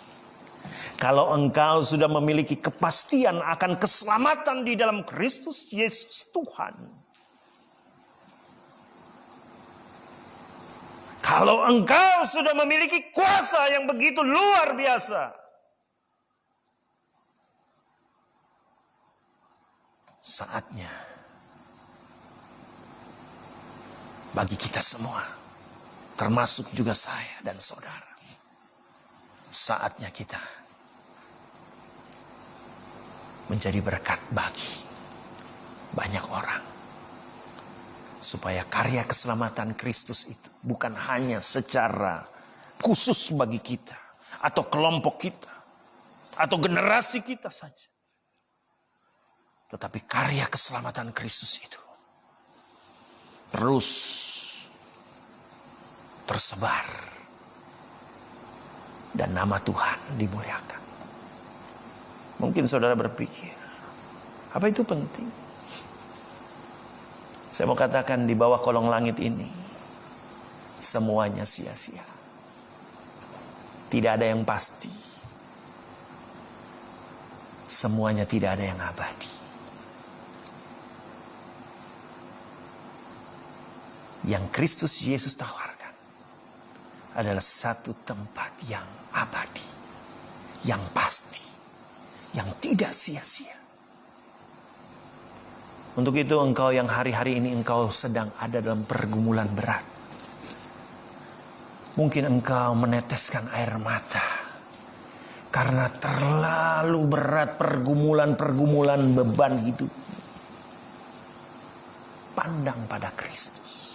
kalau engkau sudah memiliki kepastian akan keselamatan di dalam Kristus Yesus Tuhan, kalau engkau sudah memiliki kuasa yang begitu luar biasa, saatnya bagi kita semua, termasuk juga saya dan saudara, saatnya kita menjadi berkat bagi banyak orang. Supaya karya keselamatan Kristus itu bukan hanya secara khusus bagi kita, atau kelompok kita, atau generasi kita saja. Tetapi karya keselamatan Kristus itu terus tersebar. Dan nama Tuhan dimuliakan. Mungkin saudara berpikir, apa itu penting? Saya mau katakan, di bawah kolong langit ini semuanya sia-sia. Tidak ada yang pasti. semuanya tidak ada yang abadi. Yang Kristus Yesus tawarkan adalah satu tempat yang abadi, yang pasti, yang tidak sia-sia. Untuk itu engkau yang hari-hari ini engkau sedang ada dalam pergumulan berat. Mungkin engkau meneteskan air mata karena terlalu berat pergumulan beban hidup. Pandang pada Kristus.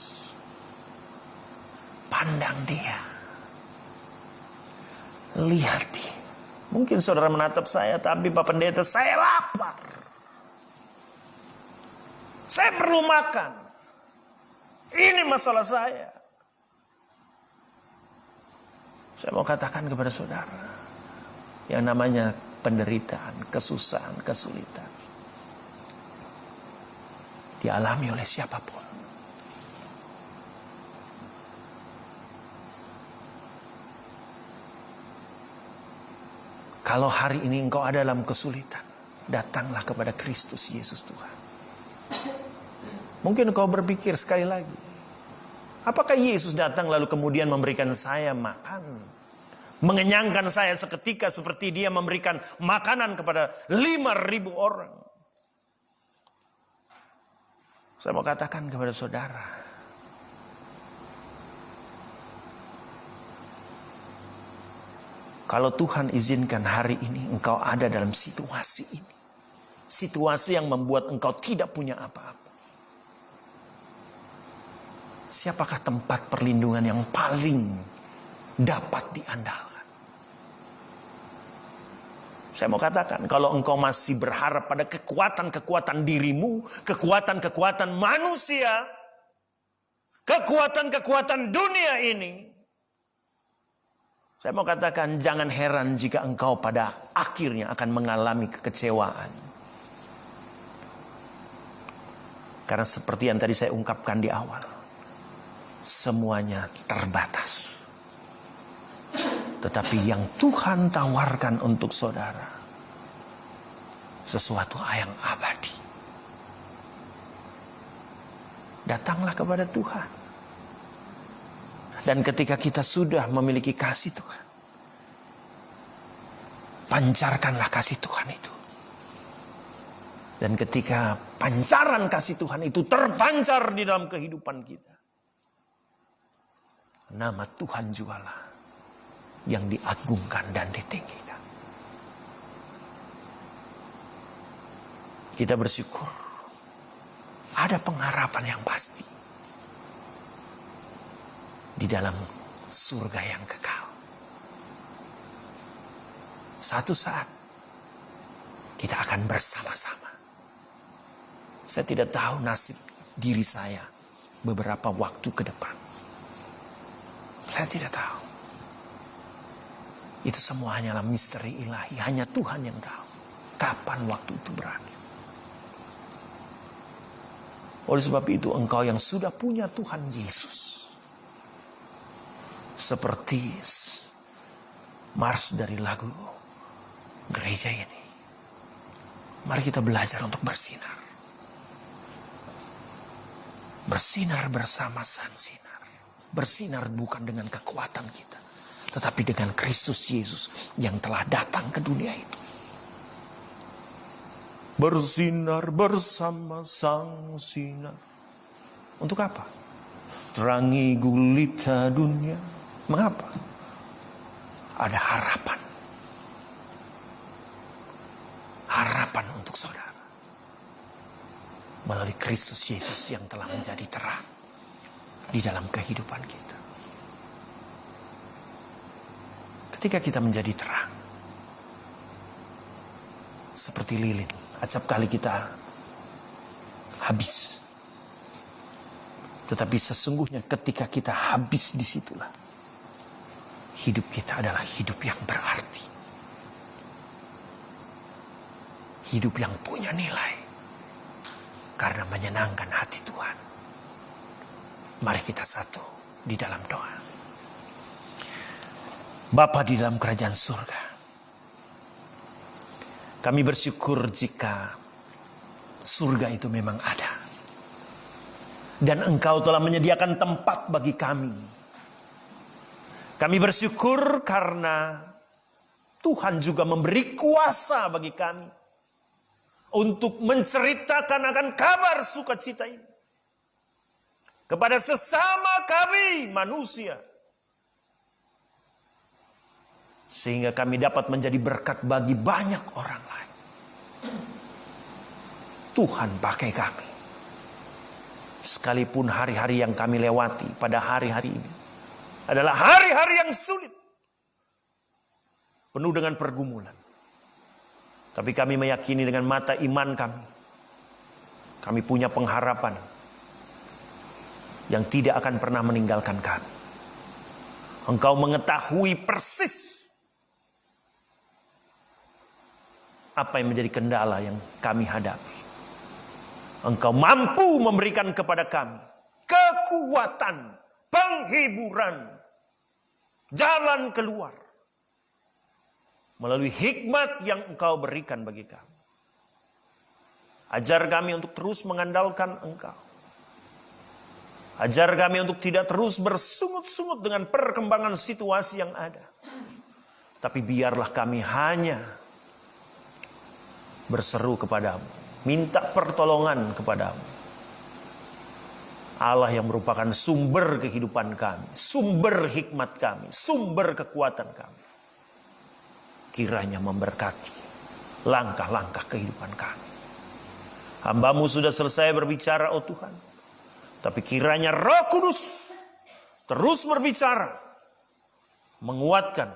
Pandang Dia. Lihat Dia. Mungkin saudara menatap saya, tapi Pak Pendeta, saya lapar. Saya perlu makan. Ini masalah saya. Saya mau katakan kepada saudara, yang namanya penderitaan, kesusahan, kesulitan, dialami oleh siapapun. Kalau hari ini engkau ada dalam kesulitan, datanglah kepada Kristus Yesus Tuhan. Mungkin engkau berpikir sekali lagi, apakah Yesus datang lalu kemudian memberikan saya makan, mengenyangkan saya seketika seperti Dia memberikan makanan kepada 5.000 orang? Saya mau katakan kepada saudara, kalau Tuhan izinkan hari ini engkau ada dalam situasi ini, situasi yang membuat engkau tidak punya apa-apa, siapakah tempat perlindungan yang paling dapat diandalkan? Saya mau katakan, kalau engkau masih berharap pada kekuatan-kekuatan dirimu, kekuatan-kekuatan manusia, kekuatan-kekuatan dunia ini, saya mau katakan, jangan heran jika engkau pada akhirnya akan mengalami kekecewaan. Karena seperti yang tadi saya ungkapkan di awal, semuanya terbatas. Tetapi yang Tuhan tawarkan untuk saudara, sesuatu yang abadi. Datanglah kepada Tuhan. Dan ketika kita sudah memiliki kasih Tuhan, pancarkanlah kasih Tuhan itu. Dan ketika pancaran kasih Tuhan itu terpancar di dalam kehidupan kita, nama Tuhan jugalah yang diagungkan dan ditinggikan. Kita bersyukur ada pengharapan yang pasti di dalam surga yang kekal. Satu saat kita akan bersama-sama. Saya tidak tahu nasib diri saya beberapa waktu ke depan. Saya tidak tahu. Itu semua hanyalah misteri ilahi. Hanya Tuhan yang tahu kapan waktu itu berakhir. Oleh sebab itu, engkau yang sudah punya Tuhan Yesus, seperti mars dari lagu gereja ini, mari kita belajar untuk bersinar. Bersinar bersama sang sinar. Bersinar bukan dengan kekuatan kita, tetapi dengan Kristus Yesus yang telah datang ke dunia itu. Bersinar bersama sang sinar. Untuk apa? Terangi gulita dunia. Mengapa? Ada harapan. Harapan untuk saudara. Melalui Kristus Yesus yang telah menjadi terang di dalam kehidupan kita. Ketika kita menjadi terang, seperti lilin, acap kali kita habis. Tetapi sesungguhnya ketika kita habis disitulah, hidup kita adalah hidup yang berarti. Hidup yang punya nilai. Karena menyenangkan hati Tuhan. Mari kita satu di dalam doa. Bapa di dalam kerajaan surga, Kami bersyukur jika surga itu memang ada. Dan Engkau telah menyediakan tempat bagi kami. Kami bersyukur karena Tuhan juga memberi kuasa bagi kami untuk menceritakan akan kabar sukacita ini kepada sesama kami manusia. Sehingga kami dapat menjadi berkat bagi banyak orang lain. Tuhan pakai kami. Sekalipun hari-hari yang kami lewati pada hari-hari ini adalah hari-hari yang sulit, penuh dengan pergumulan. Tapi kami meyakini dengan mata iman kami punya pengharapan yang tidak akan pernah meninggalkan kami. Engkau mengetahui persis apa yang menjadi kendala yang kami hadapi. Engkau mampu memberikan kepada kami kekuatan, penghiburan, jalan keluar melalui hikmat yang Engkau berikan bagi kami. Ajar kami untuk terus mengandalkan Engkau. Ajar kami untuk tidak terus bersungut-sungut dengan perkembangan situasi yang ada. Tapi biarlah kami hanya berseru kepadamu, minta pertolongan kepadamu. Allah yang merupakan sumber kehidupan kami, sumber hikmat kami, sumber kekuatan kami. Kiranya memberkati langkah-langkah kehidupan kami. Hamba-Mu sudah selesai berbicara, oh Tuhan. Tapi kiranya Roh Kudus terus berbicara, menguatkan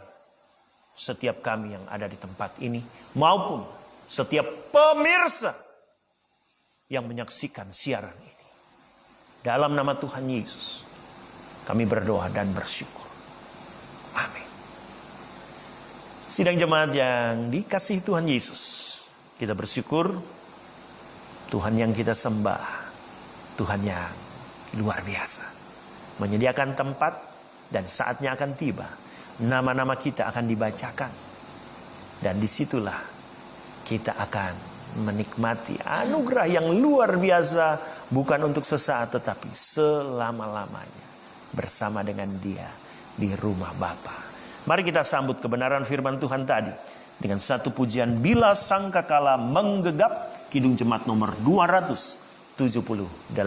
setiap kami yang ada di tempat ini, maupun setiap pemirsa yang menyaksikan siaran ini. Dalam nama Tuhan Yesus, kami berdoa dan bersyukur. Amin. Sidang jemaat yang dikasihi Tuhan Yesus, kita bersyukur Tuhan yang kita sembah, Tuhan yang luar biasa, menyediakan tempat, dan saatnya akan tiba, nama-nama kita akan dibacakan, dan disitulah kita akan menikmati anugerah yang luar biasa, bukan untuk sesaat tetapi selama-lamanya bersama dengan Dia di rumah Bapa. Mari kita sambut kebenaran firman Tuhan tadi dengan satu pujian Bila Sangkakala Menggegap, Kidung Jemaat nomor 278.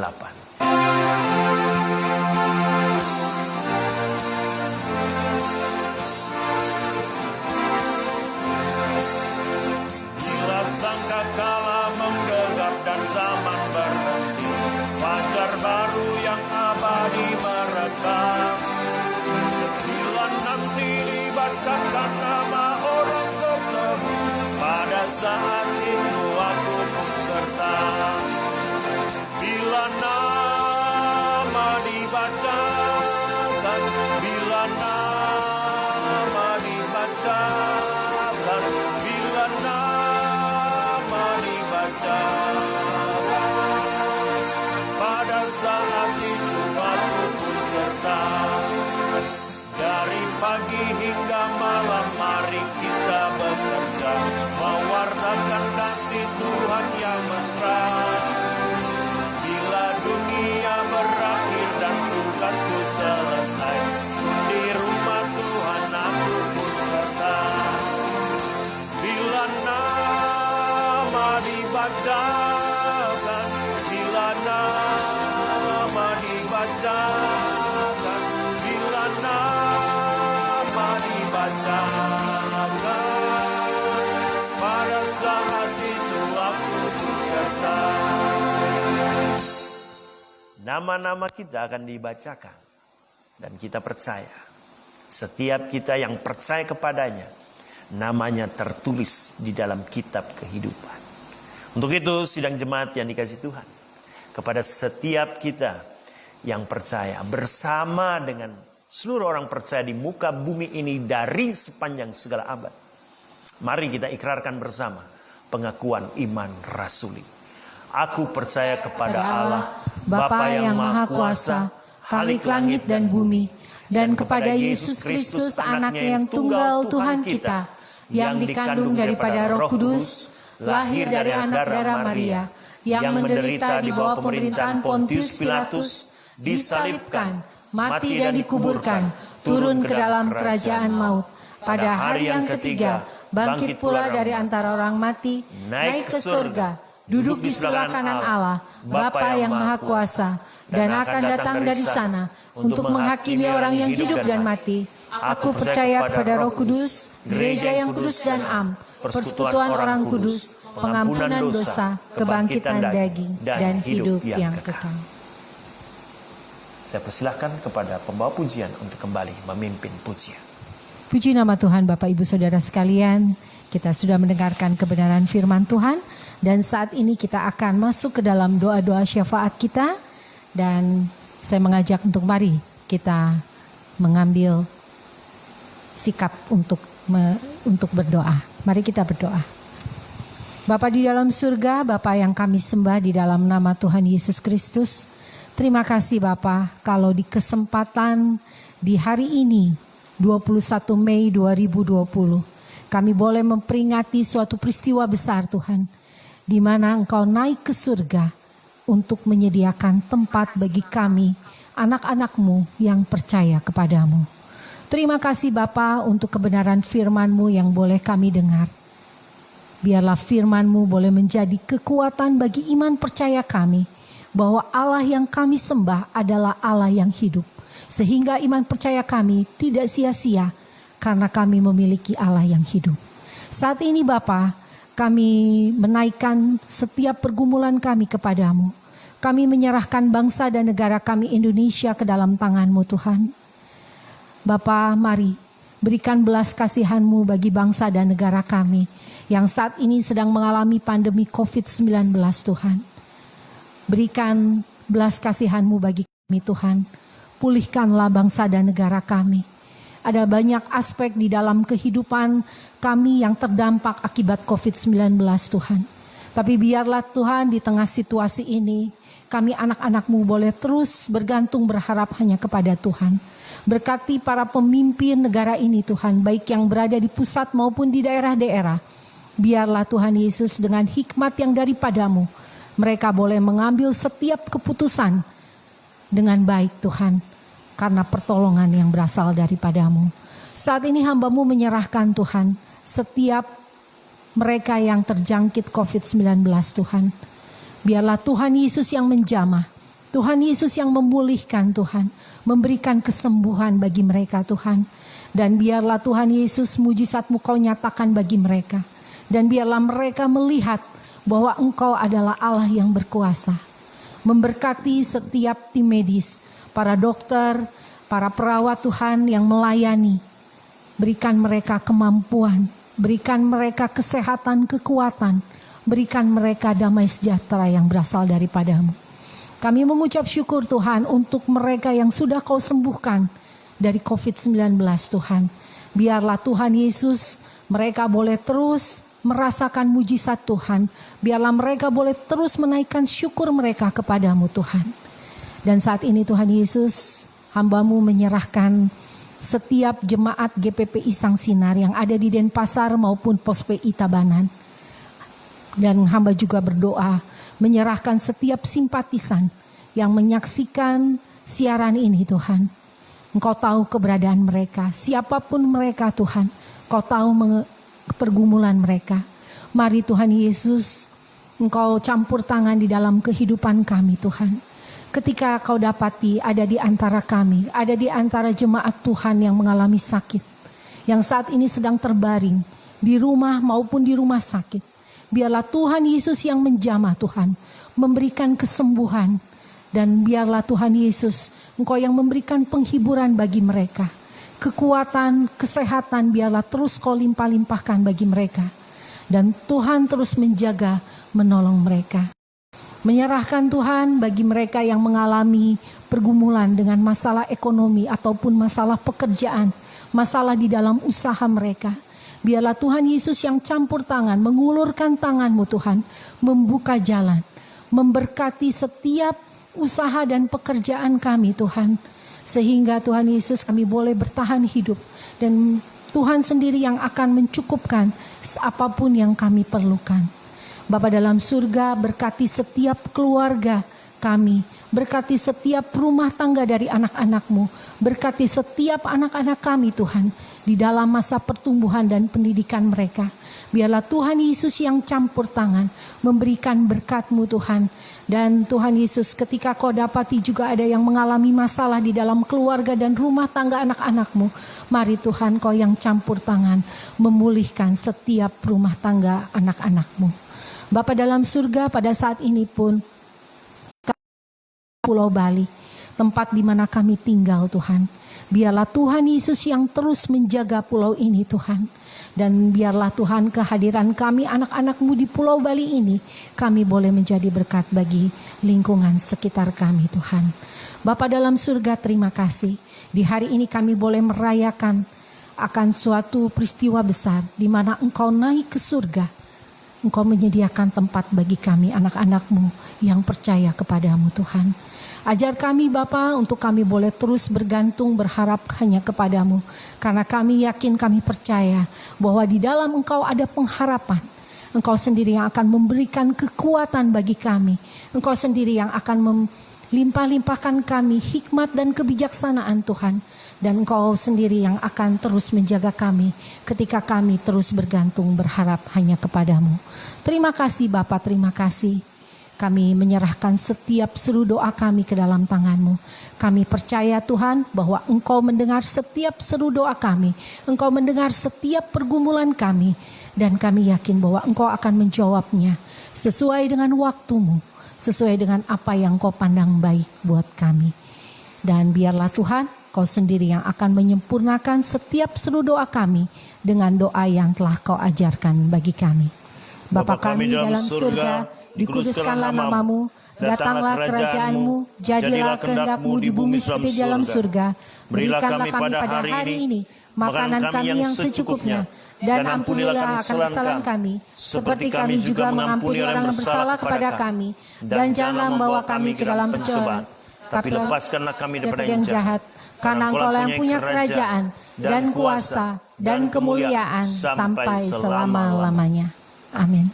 Sangkakala menggegap dan zaman berhenti, fajar baru yang abadi merekam. Bila nanti dibacakan nama orang tertebus, pada saat itu aku pun serta. Bila nama dibacakan, bila nama dibacakan, bila nama dibacakan, pada saat itu aku pun serta. Dari pagi hingga malam mari kita bekerja, mewartakan kasih Tuhan yang mesra. Bila dunia berakhir dan tugasku selesai, di rumah Tuhan aku pun serta. Bila nama dibacakan, bila nama dibacakan, bila nama dibacakan, pada saat itu aku pun serta. Nama-nama kita akan dibacakan, dan kita percaya setiap kita yang percaya kepadanya, namanya tertulis di dalam kitab kehidupan. Untuk itu sidang jemaat yang dikasihi Tuhan, kepada setiap kita yang percaya, bersama dengan seluruh orang percaya di muka bumi ini dari sepanjang segala abad, mari kita ikrarkan bersama pengakuan iman rasuli. Aku percaya kepada Allah, Bapa yang Maha Kuasa, Khalik langit dan bumi, dan kepada Yesus Kristus anaknya yang tunggal Tuhan kita, yang dikandung daripada Roh Kudus, lahir dari anak darah Maria, yang menderita di bawah pemerintahan Pontius Pilatus, disalibkan, mati dan dikuburkan, turun ke dalam kerajaan maut. Pada hari yang ketiga, bangkit pula dari antara orang mati, naik ke surga, duduk di sebelah kanan Allah, Bapa yang Maha Kuasa, dan akan datang dari sana untuk menghakimi orang yang hidup dan mati. Aku percaya kepada Roh Kudus, gereja yang kudus dan am, persekutuan orang kudus, pengampunan dosa, kebangkitan daging, dan hidup yang kekal. Saya persilahkan kepada pembawa pujian untuk kembali memimpin pujian. Puji nama Tuhan, Bapak Ibu Saudara sekalian. Kita sudah mendengarkan kebenaran firman Tuhan, dan saat ini kita akan masuk ke dalam doa-doa syafaat kita. Dan saya mengajak untuk mari kita mengambil sikap untuk berdoa. Mari kita berdoa. Bapa di dalam surga, Bapa yang kami sembah di dalam nama Tuhan Yesus Kristus. Terima kasih Bapa, kalau di kesempatan di hari ini 21 Mei 2020 kami boleh memperingati suatu peristiwa besar Tuhan, di mana Engkau naik ke surga untuk menyediakan tempat bagi kami, anak-anak-Mu yang percaya kepadamu. Terima kasih Bapa untuk kebenaran firman-Mu yang boleh kami dengar. Biarlah firman-Mu boleh menjadi kekuatan bagi iman percaya kami, bahwa Allah yang kami sembah adalah Allah yang hidup. Sehingga iman percaya kami tidak sia-sia karena kami memiliki Allah yang hidup. Saat ini Bapa, kami menaikkan setiap pergumulan kami kepadamu. Kami menyerahkan bangsa dan negara kami Indonesia ke dalam tangan-Mu Tuhan. Bapa, mari berikan belas kasihan-Mu bagi bangsa dan negara kami yang saat ini sedang mengalami pandemi COVID-19 Tuhan. Berikan belas kasihan-Mu bagi kami Tuhan. Pulihkanlah bangsa dan negara kami. Ada banyak aspek di dalam kehidupan kami yang terdampak akibat COVID-19 Tuhan. Tapi biarlah Tuhan di tengah situasi ini, kami anak-anak-Mu boleh terus bergantung berharap hanya kepada Tuhan. Berkati para pemimpin negara ini Tuhan, baik yang berada di pusat maupun di daerah-daerah. Biarlah Tuhan Yesus dengan hikmat yang daripada-Mu, mereka boleh mengambil setiap keputusan dengan baik Tuhan, karena pertolongan yang berasal daripada-Mu. Saat ini hamba-Mu menyerahkan Tuhan, setiap mereka yang terjangkit COVID-19 Tuhan. Biarlah Tuhan Yesus yang menjamah, Tuhan Yesus yang memulihkan Tuhan, memberikan kesembuhan bagi mereka Tuhan. Dan biarlah Tuhan Yesus mujizat-Mu Kau nyatakan bagi mereka. Dan biarlah mereka melihat bahwa Engkau adalah Allah yang berkuasa. Memberkati setiap tim medis, para dokter, para perawat Tuhan yang melayani. Berikan mereka kemampuan, berikan mereka kesehatan, kekuatan, berikan mereka damai sejahtera yang berasal daripada-Mu. Kami mengucap syukur Tuhan untuk mereka yang sudah Kau sembuhkan dari COVID-19 Tuhan. Biarlah Tuhan Yesus, mereka boleh terus merasakan mujizat Tuhan. Biarlah mereka boleh terus menaikkan syukur mereka kepadamu Tuhan. Dan saat ini Tuhan Yesus, hamba-Mu menyerahkan setiap jemaat GPPI Sang Sinar yang ada di Denpasar maupun Pos PI Tabanan. Dan hamba juga berdoa menyerahkan setiap simpatisan yang menyaksikan siaran ini Tuhan. Engkau tahu keberadaan mereka, siapapun mereka Tuhan, Kau tahu pergumulan mereka. Mari Tuhan Yesus, Engkau campur tangan di dalam kehidupan kami Tuhan. Ketika Kau dapati ada di antara kami, ada di antara jemaat Tuhan yang mengalami sakit, yang saat ini sedang terbaring di rumah maupun di rumah sakit. Biarlah Tuhan Yesus yang menjamah Tuhan, memberikan kesembuhan. Dan biarlah Tuhan Yesus, Engkau yang memberikan penghiburan bagi mereka. Kekuatan, kesehatan biarlah terus Kau limpah-limpahkan bagi mereka. Dan Tuhan terus menjaga, menolong mereka. Menyerahkan Tuhan bagi mereka yang mengalami pergumulan dengan masalah ekonomi ataupun masalah pekerjaan, masalah di dalam usaha mereka. Biarlah Tuhan Yesus yang campur tangan, mengulurkan tangan-Mu Tuhan, membuka jalan, memberkati setiap usaha dan pekerjaan kami Tuhan. Sehingga Tuhan Yesus kami boleh bertahan hidup. Dan Tuhan sendiri yang akan mencukupkan apapun yang kami perlukan. Bapa dalam surga, berkati setiap keluarga kami, berkati setiap rumah tangga dari anak-anak-Mu, berkati setiap anak-anak kami Tuhan, di dalam masa pertumbuhan dan pendidikan mereka. Biarlah Tuhan Yesus yang campur tangan, memberikan berkat-Mu Tuhan. Dan Tuhan Yesus, ketika Kau dapati juga ada yang mengalami masalah di dalam keluarga dan rumah tangga anak-anak-Mu, mari Tuhan Kau yang campur tangan, memulihkan setiap rumah tangga anak-anak-Mu. Bapa dalam surga, pada saat ini pun Pulau Bali, tempat di mana kami tinggal Tuhan. Biarlah Tuhan Yesus yang terus menjaga pulau ini Tuhan. Dan biarlah Tuhan kehadiran kami anak-anak-Mu di Pulau Bali ini, kami boleh menjadi berkat bagi lingkungan sekitar kami Tuhan. Bapa dalam surga, terima kasih. Di hari ini kami boleh merayakan akan suatu peristiwa besar di mana Engkau naik ke surga. Engkau menyediakan tempat bagi kami anak-anak-Mu yang percaya kepadamu Tuhan. Ajar kami Bapa untuk kami boleh terus bergantung berharap hanya kepadamu. Karena kami yakin, kami percaya bahwa di dalam Engkau ada pengharapan. Engkau sendiri yang akan memberikan kekuatan bagi kami. Engkau sendiri yang akan melimpah-limpahkan kami hikmat dan kebijaksanaan Tuhan. Dan Engkau sendiri yang akan terus menjaga kami ketika kami terus bergantung berharap hanya kepadamu. Terima kasih Bapa, terima kasih. Kami menyerahkan setiap seru doa kami ke dalam tangan-Mu. Kami percaya Tuhan bahwa Engkau mendengar setiap seru doa kami. Engkau mendengar setiap pergumulan kami. Dan kami yakin bahwa Engkau akan menjawabnya sesuai dengan waktu-Mu. Sesuai dengan apa yang Kau pandang baik buat kami. Dan biarlah Tuhan, Kau sendiri yang akan menyempurnakan setiap seru doa kami dengan doa yang telah Kau ajarkan bagi kami. Bapa kami dalam surga, dikuduskanlah nama-Mu, datanglah kerajaan-Mu, jadilah kehendak-Mu di bumi seperti dalam surga. Berikanlah kami pada hari ini makanan kami yang secukupnya, dan ampunilah akan kesalahan kami, seperti kami juga mengampuni orang yang bersalah kepada kami. Dan janganlah membawa kami ke dalam pencobaan, tapi lepaskanlah kami daripada yang jahat. Karena Engkau yang punya kerajaan dan kuasa dan kemuliaan sampai selama-lamanya. Amin.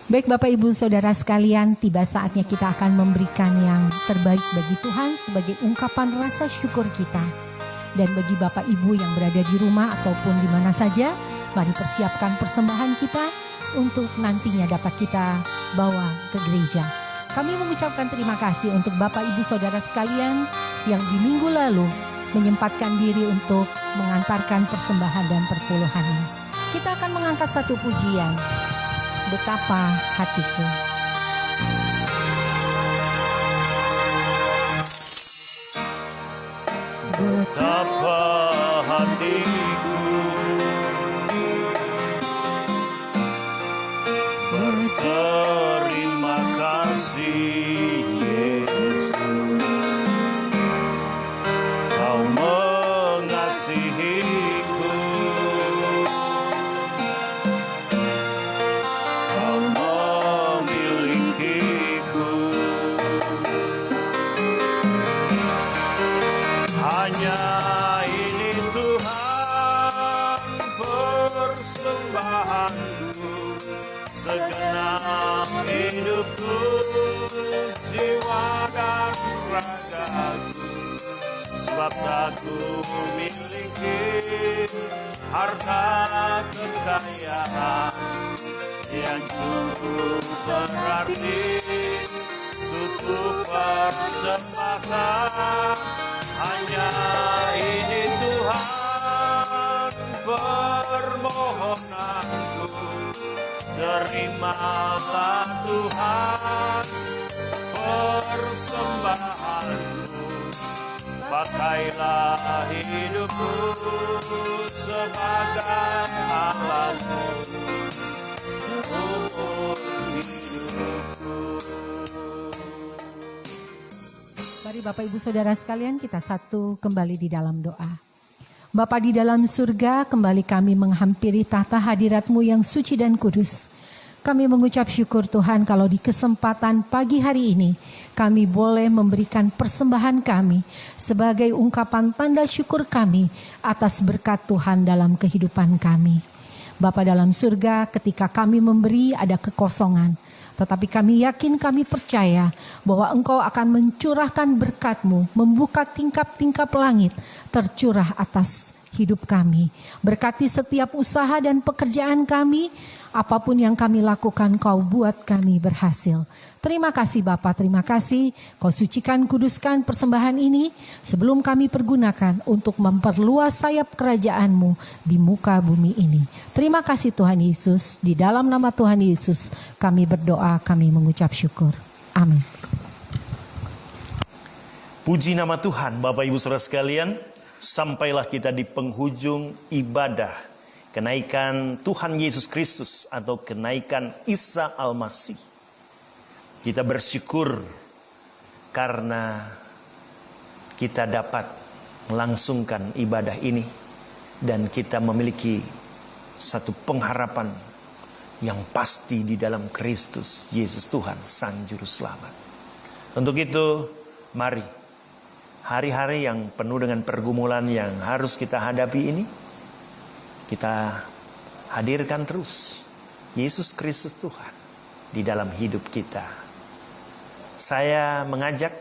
Baik Bapak Ibu Saudara sekalian, tiba saatnya kita akan memberikan yang terbaik bagi Tuhan sebagai ungkapan rasa syukur kita. Dan bagi Bapak Ibu yang berada di rumah ataupun di mana saja, mari persiapkan persembahan kita untuk nantinya dapat kita bawa ke gereja. Kami mengucapkan terima kasih untuk Bapak Ibu Saudara sekalian yang di minggu lalu menyempatkan diri untuk mengantarkan persembahan dan perpuluhannya. Kita akan mengangkat satu pujian, Betapa Hatiku. Betapa hatiku berterima kasih Yesus, Kau mengasihiku, Kau memilikiku. Hanya ini Tuhan persembahanku, segenap hidupku, jiwa dan ragaku. Sebab tak ku miliki harta kekayaan yang cukup berarti untuk persembahan. Hanya ini Tuhan permohonanku, terimalah Tuhan persembahanku. Pakailah hidupku sebagai alatmu seumur hidupku. Mari Bapak Ibu Saudara sekalian, kita satu kembali di dalam doa. Bapa di dalam surga, kembali kami menghampiri tahta hadirat-Mu yang suci dan kudus. Kami mengucap syukur Tuhan kalau di kesempatan pagi hari ini kami boleh memberikan persembahan kami sebagai ungkapan tanda syukur kami atas berkat Tuhan dalam kehidupan kami. Bapa dalam surga, ketika kami memberi ada kekosongan. Tetapi kami yakin, kami percaya bahwa Engkau akan mencurahkan berkat-Mu, membuka tingkap-tingkap langit tercurah atas hidup kami. Berkati setiap usaha dan pekerjaan kami, apapun yang kami lakukan Kau buat kami berhasil. Terima kasih Bapa, terima kasih Kau sucikan, kuduskan persembahan ini sebelum kami pergunakan untuk memperluas sayap kerajaan-Mu di muka bumi ini. Terima kasih Tuhan Yesus, di dalam nama Tuhan Yesus kami berdoa, kami mengucap syukur. Amin. Puji nama Tuhan, Bapak Ibu Saudara sekalian, sampailah kita di penghujung ibadah kenaikan Tuhan Yesus Kristus atau kenaikan Isa Al-Masih. Kita bersyukur karena kita dapat melangsungkan ibadah ini dan kita memiliki satu pengharapan yang pasti di dalam Kristus Yesus Tuhan Sang Juru Selamat. Untuk itu, mari hari-hari yang penuh dengan pergumulan yang harus kita hadapi ini, kita hadirkan terus Yesus Kristus Tuhan di dalam hidup kita. Saya mengajak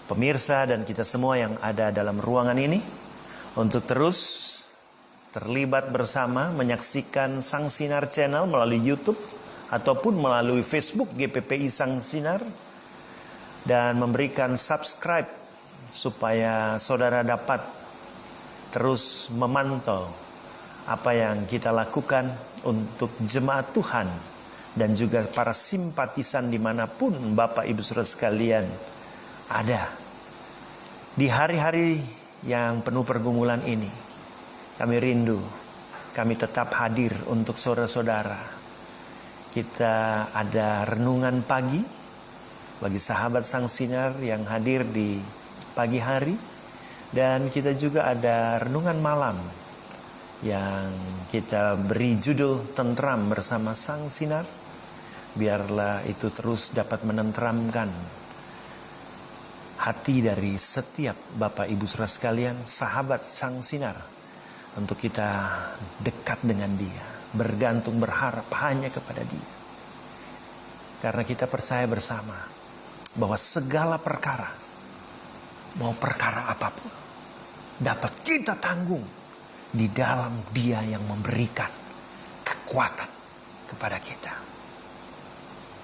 pemirsa dan kita semua yang ada dalam ruangan ini untuk terus terlibat bersama menyaksikan Sang Sinar Channel melalui YouTube ataupun melalui Facebook GPPI Sang Sinar, dan memberikan subscribe supaya saudara dapat terus memantau apa yang kita lakukan untuk jemaat Tuhan dan juga para simpatisan dimanapun Bapak Ibu Saudara sekalian ada. Di hari-hari yang penuh pergumulan ini, kami rindu, kami tetap hadir untuk saudara-saudara. Kita ada renungan pagi bagi sahabat Sang Sinar yang hadir di pagi hari, dan kita juga ada renungan malam yang kita beri judul Tentram bersama Sang Sinar. Biarlah itu terus dapat menenteramkan hati dari setiap Bapak Ibu Saudara sekalian, sahabat Sang Sinar, untuk kita dekat dengan Dia, bergantung, berharap hanya kepada Dia. Karena kita percaya bersama bahwa segala perkara, mau perkara apapun, dapat kita tanggung di dalam Dia yang memberikan kekuatan kepada kita.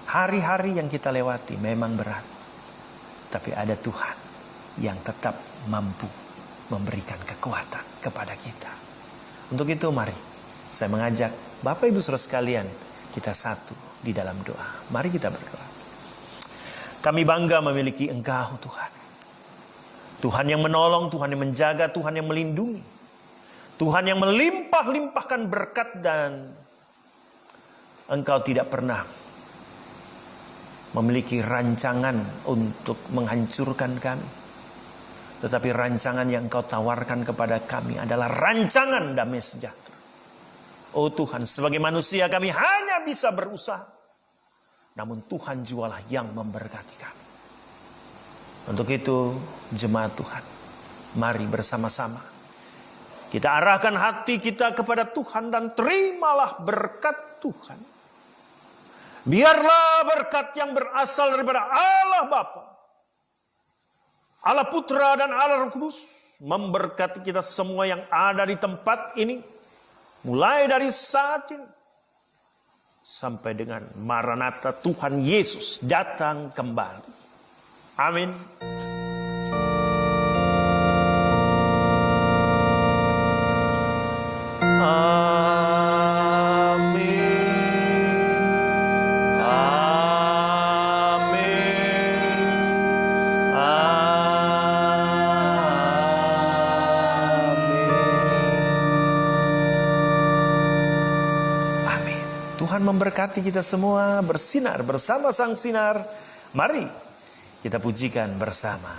Hari-hari yang kita lewati memang berat, tapi ada Tuhan yang tetap mampu memberikan kekuatan kepada kita. Untuk itu mari saya mengajak Bapak Ibu Saudara sekalian, kita satu di dalam doa. Mari kita berdoa. Kami bangga memiliki Engkau Tuhan. Tuhan yang menolong, Tuhan yang menjaga, Tuhan yang melindungi, Tuhan yang melimpah-limpahkan berkat, dan Engkau tidak pernah memiliki rancangan untuk menghancurkan kami. Tetapi rancangan yang Engkau tawarkan kepada kami adalah rancangan damai sejahtera. Oh Tuhan, sebagai manusia kami hanya bisa berusaha, namun Tuhan jualah yang memberkati kami. Untuk itu jemaat Tuhan, mari bersama-sama kita arahkan hati kita kepada Tuhan dan terimalah berkat Tuhan. Biarlah berkat yang berasal daripada Allah Bapa, Allah Putra dan Allah Roh Kudus memberkati kita semua yang ada di tempat ini, mulai dari saat ini sampai dengan Maranatha Tuhan Yesus datang kembali. Amin. Tuhan memberkati kita semua bersinar bersama Sang Sinar. Mari kita pujikan bersama.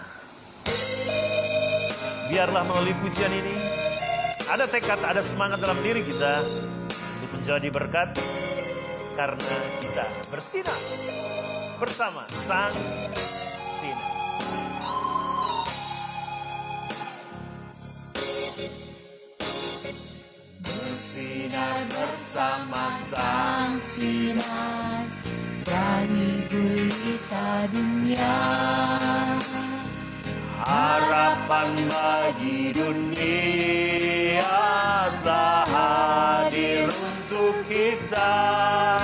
Biarlah melalui pujian ini ada tekad, ada semangat dalam diri kita untuk menjadi berkat, karena kita bersinar bersama Sang Sinar. Bersinar bersama sang sinar terani gulita dunia. harapan bagi dunia telah hadir untuk kita,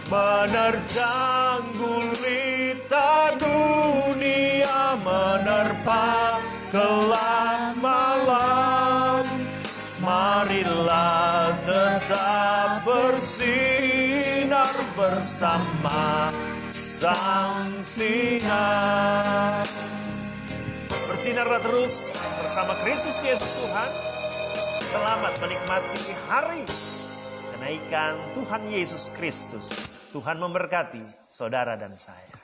menerjang gulita dunia, menerpa gelap malam. Marilah tetap bersinar bersama sang sinar. Bersinarlah terus bersama Kristus Yesus Tuhan. Selamat menikmati hari kenaikan Tuhan Yesus Kristus. Tuhan memberkati saudara dan saya.